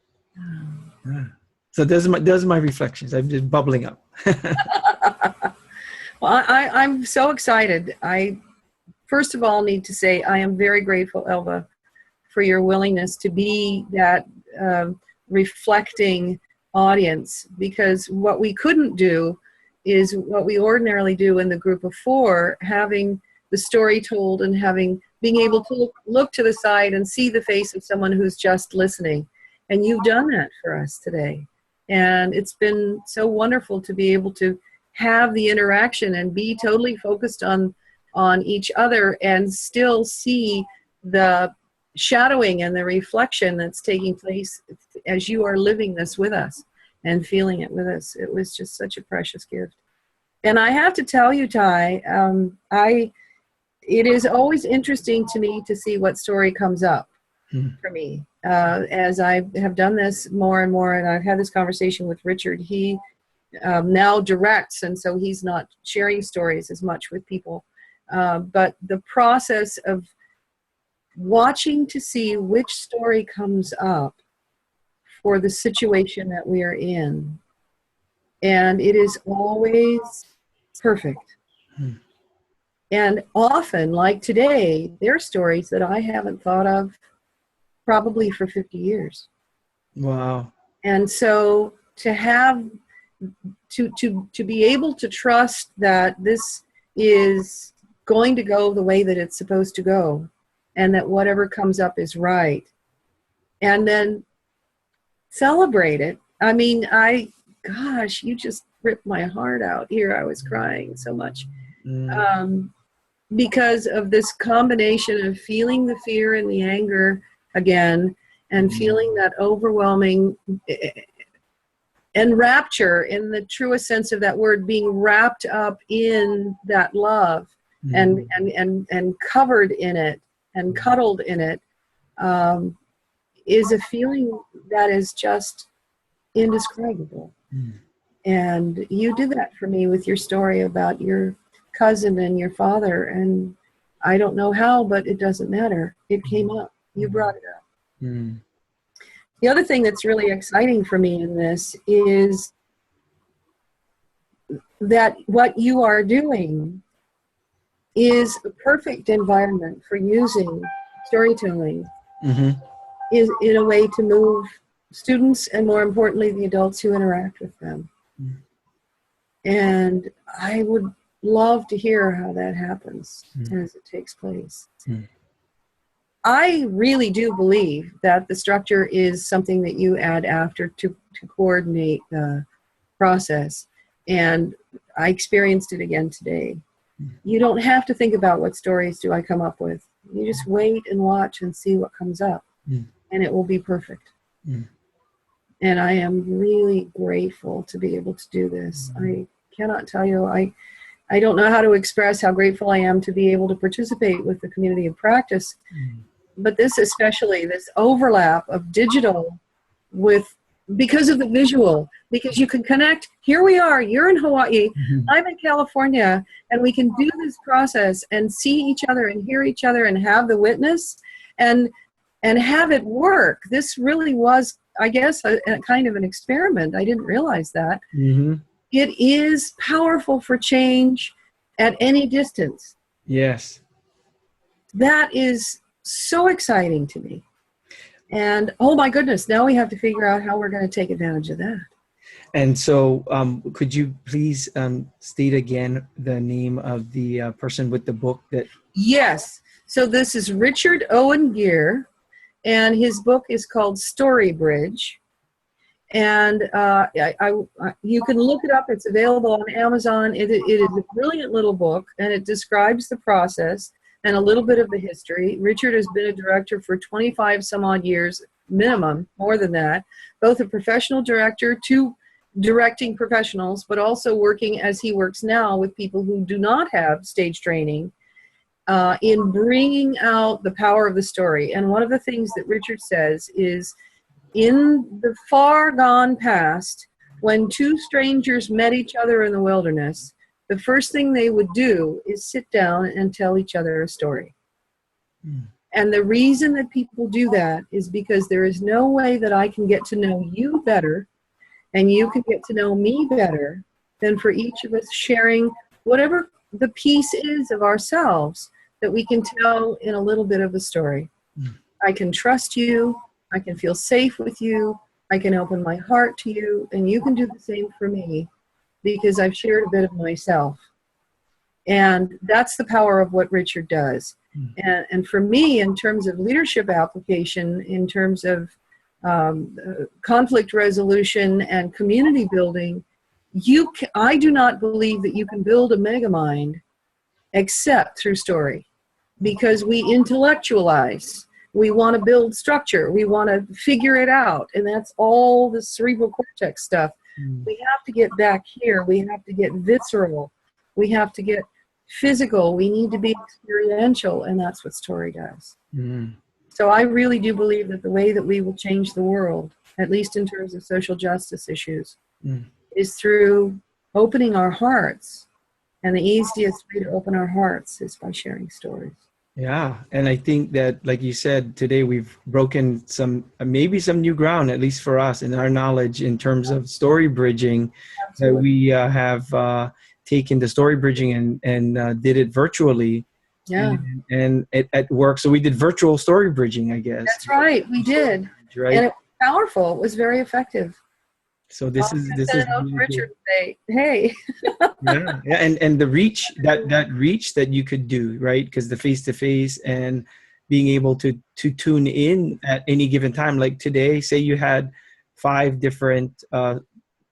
So those are my reflections. I'm just bubbling up. Well, I'm so excited. I first of all need to say I am very grateful, Elva, for your willingness to be that reflecting audience, because what we couldn't do is what we ordinarily do in the group of four, having the story told and being able to look to the side and see the face of someone who's just listening. And you've done that for us today. And it's been so wonderful to be able to have the interaction and be totally focused on each other and still see the shadowing and the reflection that's taking place as you are living this with us and feeling it with us. It was just such a precious gift. And I have to tell you, Ty, it is always interesting to me to see what story comes up for me. As I have done this more and more, and I've had this conversation with Richard, he now directs, and so he's not sharing stories as much with people. But the process of watching to see which story comes up for the situation that we are in, and it is always perfect. And often, like today, there are stories that I haven't thought of probably for 50 years. Wow. And so to have, to be able to trust that this is going to go the way that it's supposed to go, and that whatever comes up is right, and then celebrate it. I mean, gosh, you just ripped my heart out here. I was crying so much. Because of this combination of feeling the fear and the anger again, and feeling that overwhelming enrapture, in the truest sense of that word, being wrapped up in that love and covered in it and cuddled in it, is a feeling that is just indescribable. And you did that for me with your story about your cousin and your father, and I don't know how, but it doesn't matter. It came up. You brought it up. The other thing that's really exciting for me in this is that what you are doing is a perfect environment for using storytelling is in a way to move students, and more importantly, the adults who interact with them. And I would love to hear how that happens as it takes place. I really do believe that the structure is something that you add after to coordinate the process. And I experienced it again today. You don't have to think about what stories do I come up with. You just wait and watch and see what comes up, and it will be perfect. And I am really grateful to be able to do this. I cannot tell you, I don't know how to express how grateful I am to be able to participate with the community of practice. But this especially, this overlap of digital with, because of the visual, because you can connect. Here we are, you're in Hawaii, I'm in California, and we can do this process and see each other and hear each other and have the witness and have it work. This really was, I guess, a kind of an experiment. I didn't realize that. It is powerful for change at any distance. Yes. That is so exciting to me. And oh my goodness, now we have to figure out how we're going to take advantage of that. And so could you please state again the name of the person with the book that... Yes. So this is Richard Owen Geer, and his book is called StoryBridge. And you can look it up. It's available on Amazon. It is a brilliant little book, and it describes the process and a little bit of the history. Richard has been a director for 25 some odd years, minimum, more than that, both a professional director to directing professionals, but also working as he works now with people who do not have stage training in bringing out the power of the story. And one of the things that Richard says is, in the far gone past, when two strangers met each other in the wilderness, the first thing they would do is sit down and tell each other a story. And the reason that people do that is because there is no way that I can get to know you better and you can get to know me better than for each of us sharing whatever the piece is of ourselves that we can tell in a little bit of a story. I can trust you. I can feel safe with you. I can open my heart to you, and you can do the same for me because I've shared a bit of myself. And that's the power of what Richard does. And for me, in terms of leadership application, in terms of conflict resolution and community building, I do not believe that you can build a megamind except through story, because we intellectualize. We want to build structure. We want to figure it out. And that's all the cerebral cortex stuff. Mm. We have to get back here. We have to get visceral. We have to get physical. We need to be experiential, and that's what story does. Mm. So I really do believe that the way that we will change the world, at least in terms of social justice issues, Mm. is through opening our hearts. And the easiest way to open our hearts is by sharing stories. Yeah, and I think that, like you said, today we've broken some, maybe some new ground, at least for us, in our knowledge in terms of story bridging. That Absolutely. we have taken the story bridging and did it virtually, Yeah, and at work. So we did virtual story bridging, I guess. that's right. We did. Right. And it was powerful. It was very effective. So I this was is gonna this send is a note to Richard and say, hey. yeah, and the reach, that reach that you could do, right? Because the face to face and being able to tune in at any given time, like today, say you had 5 different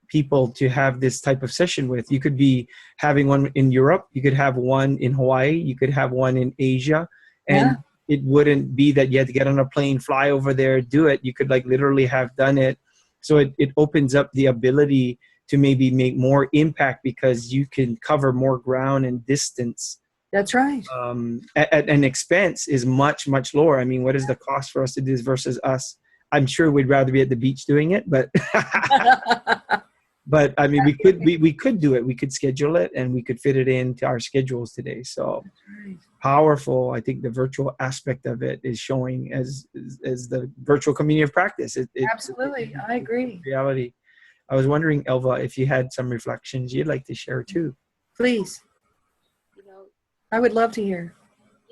people to have this type of session with. You could be having one in Europe, you could have one in Hawaii, you could have one in Asia, and Yeah. it wouldn't be that you had to get on a plane, fly over there, do it. You could like literally have done it. So it opens up the ability to maybe make more impact because you can cover more ground and distance. That's right. At an expense is much, much lower. I mean, what is the cost for us to do this versus us? I'm sure we'd rather be at the beach doing it, but but I mean, we could do it. We could schedule it and we could fit it into our schedules today. So powerful. I think the virtual aspect of it is showing as the virtual community of practice. Absolutely. I agree. Reality. I was wondering, Elva, if you had some reflections you'd like to share too. Please. You know, I would love to hear.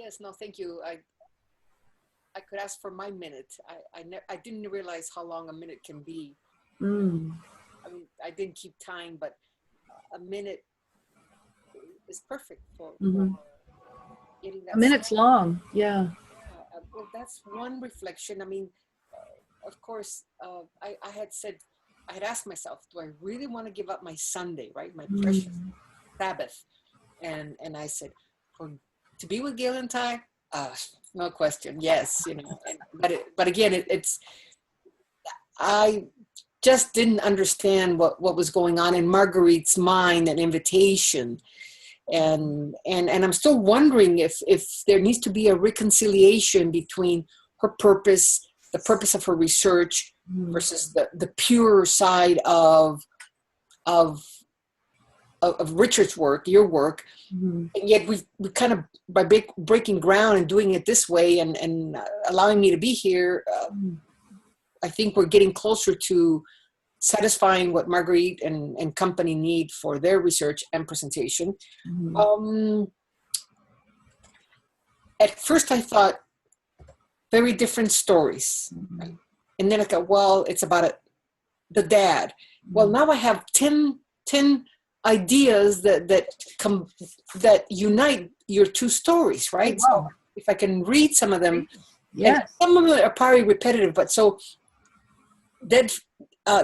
yes, no, thank you. I could ask for my minute. I didn't realize how long a minute can be. Mm. I mean, I didn't keep time, but a minute is perfect for getting that. A minute's long. Yeah. Well, that's one reflection. I mean, of course, I had asked myself, do I really want to give up my Sunday, right? My precious Sabbath. And I said, to be with Gail and Ty, no question. Yes, you know, but again, I just didn't understand what was going on in Marguerite's mind and invitation. And I'm still wondering if there needs to be a reconciliation between her purpose, the purpose of her research versus the pure side of Richard's work, your work. And yet we kind of, by breaking ground and doing it this way and allowing me to be here, I think we're getting closer to satisfying what Marguerite and company need for their research and presentation. At first I thought very different stories. Right? And then I thought, well, it's about the dad. Well, now I have 10 ideas that unite your two stories, right? Oh, wow. So if I can read some of them, Yes. some of them are probably repetitive, but so that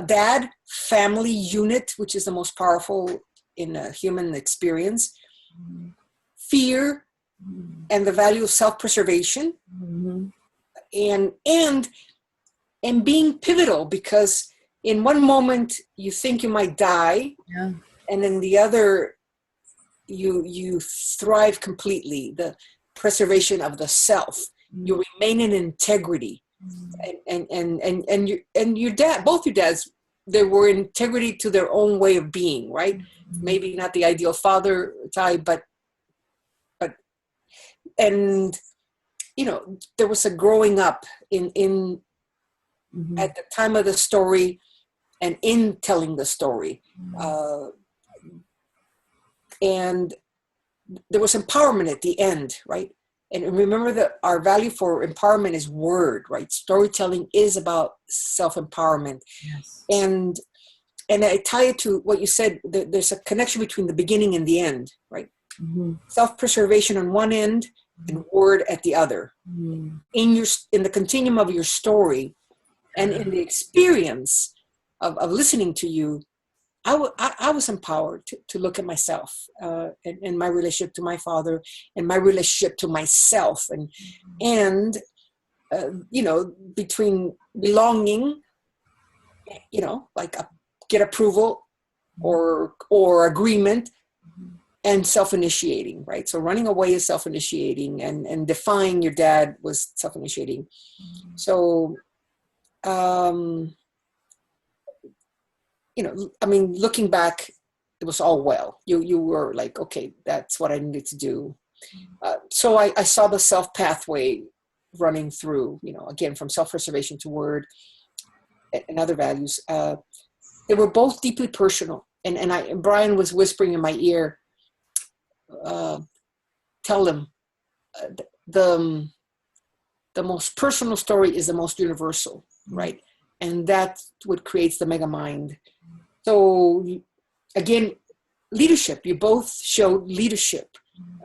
dad family unit, which is the most powerful in a human experience, fear and the value of self-preservation, and being pivotal, because in one moment you think you might die, and in the other you thrive completely. The preservation of the self, you remain in integrity, and your dad, both your dads, they were integrity to their own way of being, right? Maybe not the ideal father type, but and you know, there was a growing up in at the time of the story and in telling the story, and there was empowerment at the end, right? And remember that our value for empowerment is word, right? Storytelling is about self-empowerment. Yes. And I tie it to what you said, there's a connection between the beginning and the end, right? Self-preservation on one end and word at the other. In the continuum of your story and in the experience of listening to you, I was empowered to look at myself and my relationship to my father and my relationship to myself and you know, between belonging, you know, like a get approval or agreement, and self-initiating, right? So running away is self-initiating, and defying your dad was self-initiating. So, looking back, it was all well. You were like, okay, that's what I needed to do. So I saw the self pathway running through, again, from self-preservation to word and other values. They were both deeply personal. And Brian was whispering in my ear, tell them the most personal story is the most universal, right? And that's what creates the mega mind. So again, leadership, you both showed leadership,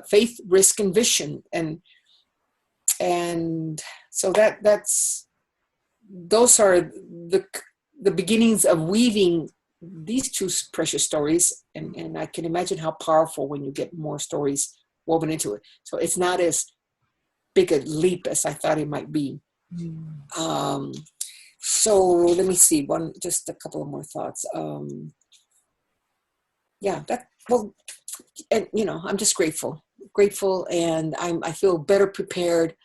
faith, risk, and vision. And so those are the beginnings of weaving these two precious stories. And I can imagine how powerful when you get more stories woven into it. So it's not as big a leap as I thought it might be. So let me see, just a couple of more thoughts. I'm just grateful, and I feel better prepared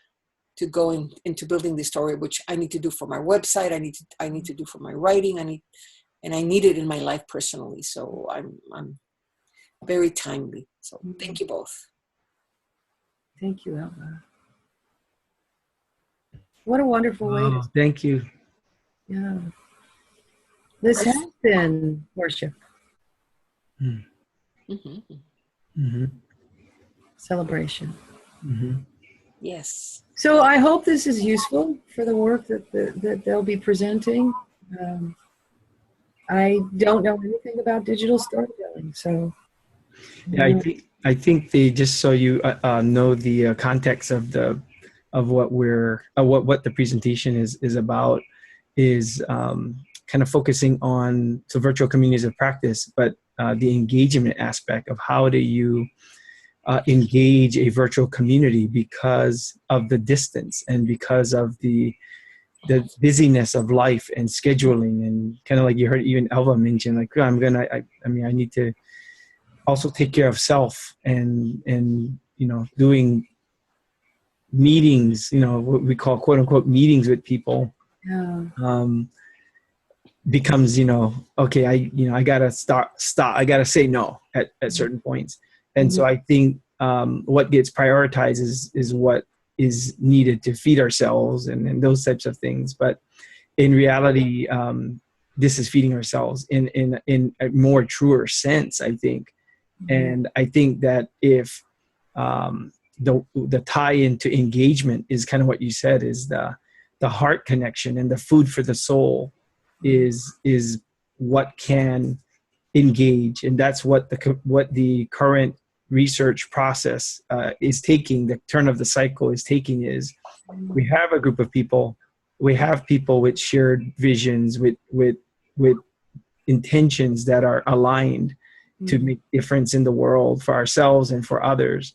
to go into building this story, which I need to do for my website. I need to do for my writing. I need it in my life personally. So I'm very timely. So thank you both. Thank you, Elva. What a wonderful way to. Thank you. Yeah. This has been worship. Celebration. Yes. So I hope this is useful for the work that they'll be presenting. I don't know anything about digital storytelling, so. Yeah, I think they just so you know the context of what what the presentation is about is kind of focusing on virtual communities of practice, but the engagement aspect of how do you engage a virtual community because of the distance and because of the busyness of life and scheduling, and kind of like you heard even Elva mention, like I need to also take care of self and doing meetings, what we call quote unquote meetings with people. Becomes okay, I gotta stop, I gotta say no at certain points. And so I think what gets prioritized is what is needed to feed ourselves and those types of things. But in reality, this is feeding ourselves in a more truer sense, I think. And I think that if the tie into engagement is kind of what you said, is the heart connection and the food for the soul is what can engage, and that's what the current research process is taking. The turn of the cycle is taking is we have a group of people, we have people with shared visions, with intentions that are aligned to make difference in the world for ourselves and for others.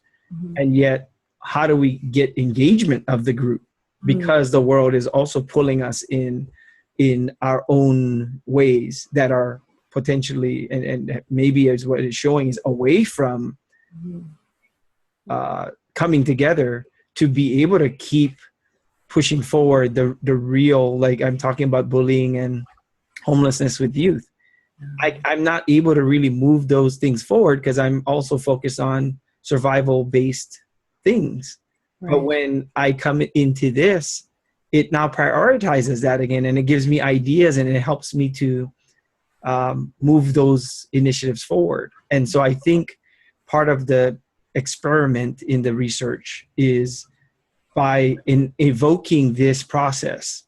And yet, how do we get engagement of the group? Because the world is also pulling us in our own ways that are potentially, and maybe as what it's showing, is away from coming together to be able to keep pushing forward the real, like I'm talking about bullying and homelessness with youth. I'm not able to really move those things forward because I'm also focused on survival-based things. Right. But when I come into this, it now prioritizes that again, and it gives me ideas, and it helps me to move those initiatives forward. And so I think part of the experiment in the research is by evoking this process,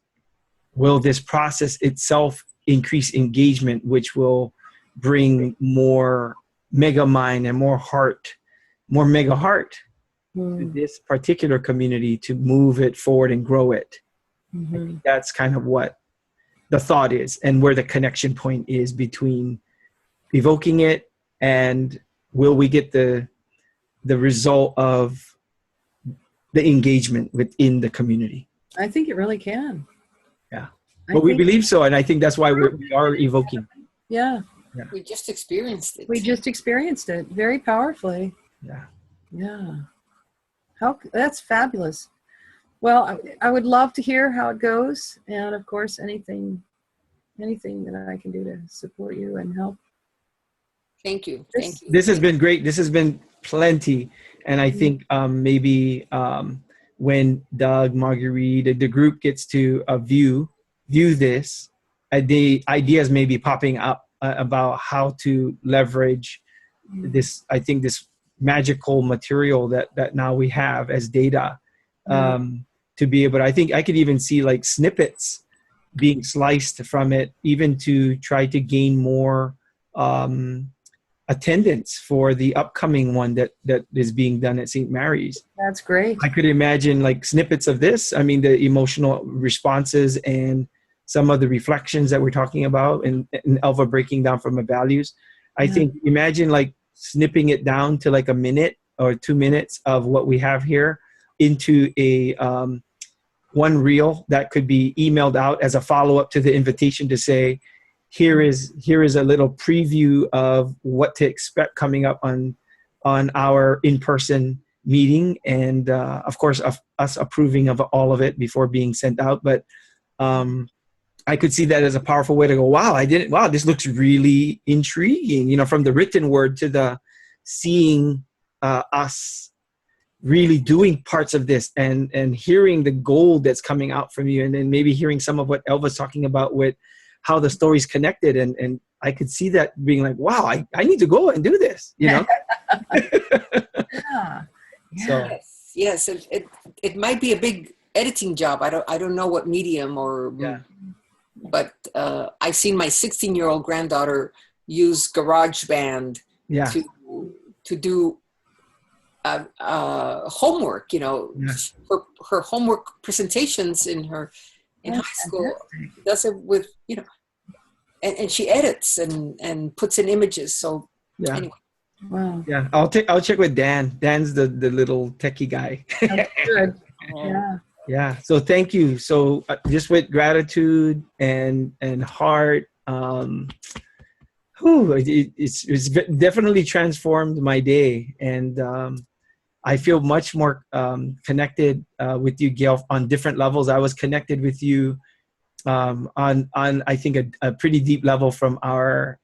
will this process itself increase engagement, which will bring more mega mind and more mega heart to this particular community to move it forward and grow it. I think that's kind of what the thought is, and where the connection point is between evoking it and will we get the result of the engagement within the community. I think it really can. Yeah. But we believe so, and I think that's why we are evoking. Yeah. We just experienced it. We just experienced it very powerfully. Yeah. Yeah. That's fabulous. Well, I would love to hear how it goes. And of course, anything that I can do to support you and help. Thank you. Thank you. This has been great. This has been plenty. And I think maybe when Doug, Marguerite, the group gets to view this, the ideas may be popping up about how to leverage this, I think, this magical material that now we have as data to be able to, I think I could even see like snippets being sliced from it, even to try to gain more attendance for the upcoming one that is being done at St. Mary's. That's great. I could imagine like snippets of this. I mean, the emotional responses and some of the reflections that we're talking about, and Elva breaking down from the values. I think imagine like snipping it down to like a minute or 2 minutes of what we have here into a one reel that could be emailed out as a follow-up to the invitation to say, here is a little preview of what to expect coming up on our in-person meeting, and of course us approving of all of it before being sent out. But I could see that as a powerful way to go, wow, this looks really intriguing, you know, from the written word to the seeing us really doing parts of this and hearing the gold that's coming out from you, and then maybe hearing some of what Elva's talking about with how the story's connected, and I could see that being like, wow, I need to go and do this, you know. So yes, it might be a big editing job. I don't know what medium or but I've seen my 16-year-old granddaughter use GarageBand to do homework, you know, for her homework presentations in high school. She does it with, you know, and she edits and puts in images. So anyway. Wow. Yeah, I'll check with Dan. Dan's the little techie guy. That's good. Yeah. Yeah. So thank you. So just with gratitude and heart, it's definitely transformed my day, and I feel much more connected with you, Gail, on different levels. I was connected with you on I think a pretty deep level from our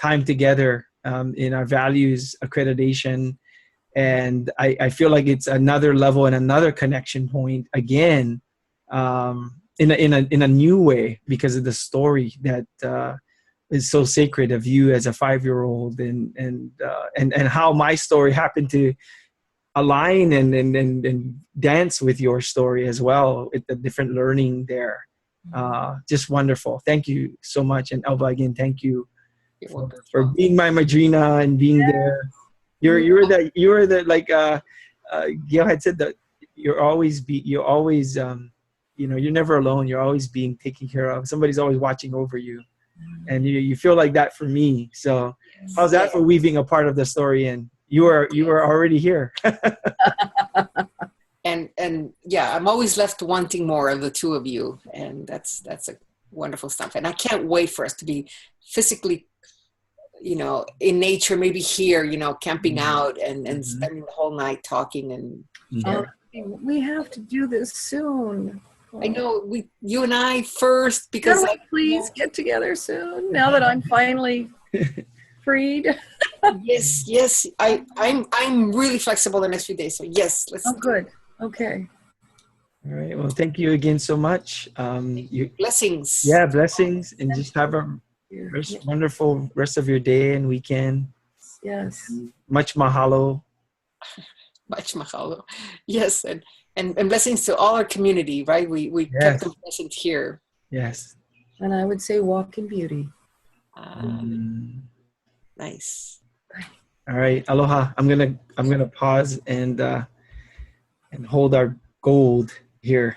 time together in our values accreditation, and I feel like it's another level and another connection point again in a new way, because of the story that is so sacred of you as a 5-year-old, and how my story happened to align and dance with your story as well, with the different learning there. Just wonderful. Thank you so much. And Elva, again, thank you for being my madrina and being there. You're the like Gail had said, that you're always you know, you're never alone. You're always being taken care of. Somebody's always watching over you, and you feel like that for me. So how's that for weaving a part of the story in? You are already here. and yeah, I'm always left wanting more of the two of you, and that's a wonderful stuff. And I can't wait for us to be physically, you know, in nature, maybe here, you know, camping out and spending the whole night talking and we have to do this soon. I know you and I first, because can we please get together soon, now that I'm finally freed? Yes. I'm really flexible the next few days. So yes, let's. Oh, good. Okay. All right. Well, thank you again so much. Blessings. Yeah, blessings, and just have a wonderful rest of your day and weekend. Yes. Much mahalo. Much mahalo. Yes, and blessings to all our community. Right, we kept them present here. Yes. And I would say walk in beauty. Nice. All right, aloha. I'm gonna pause and hold our gold here.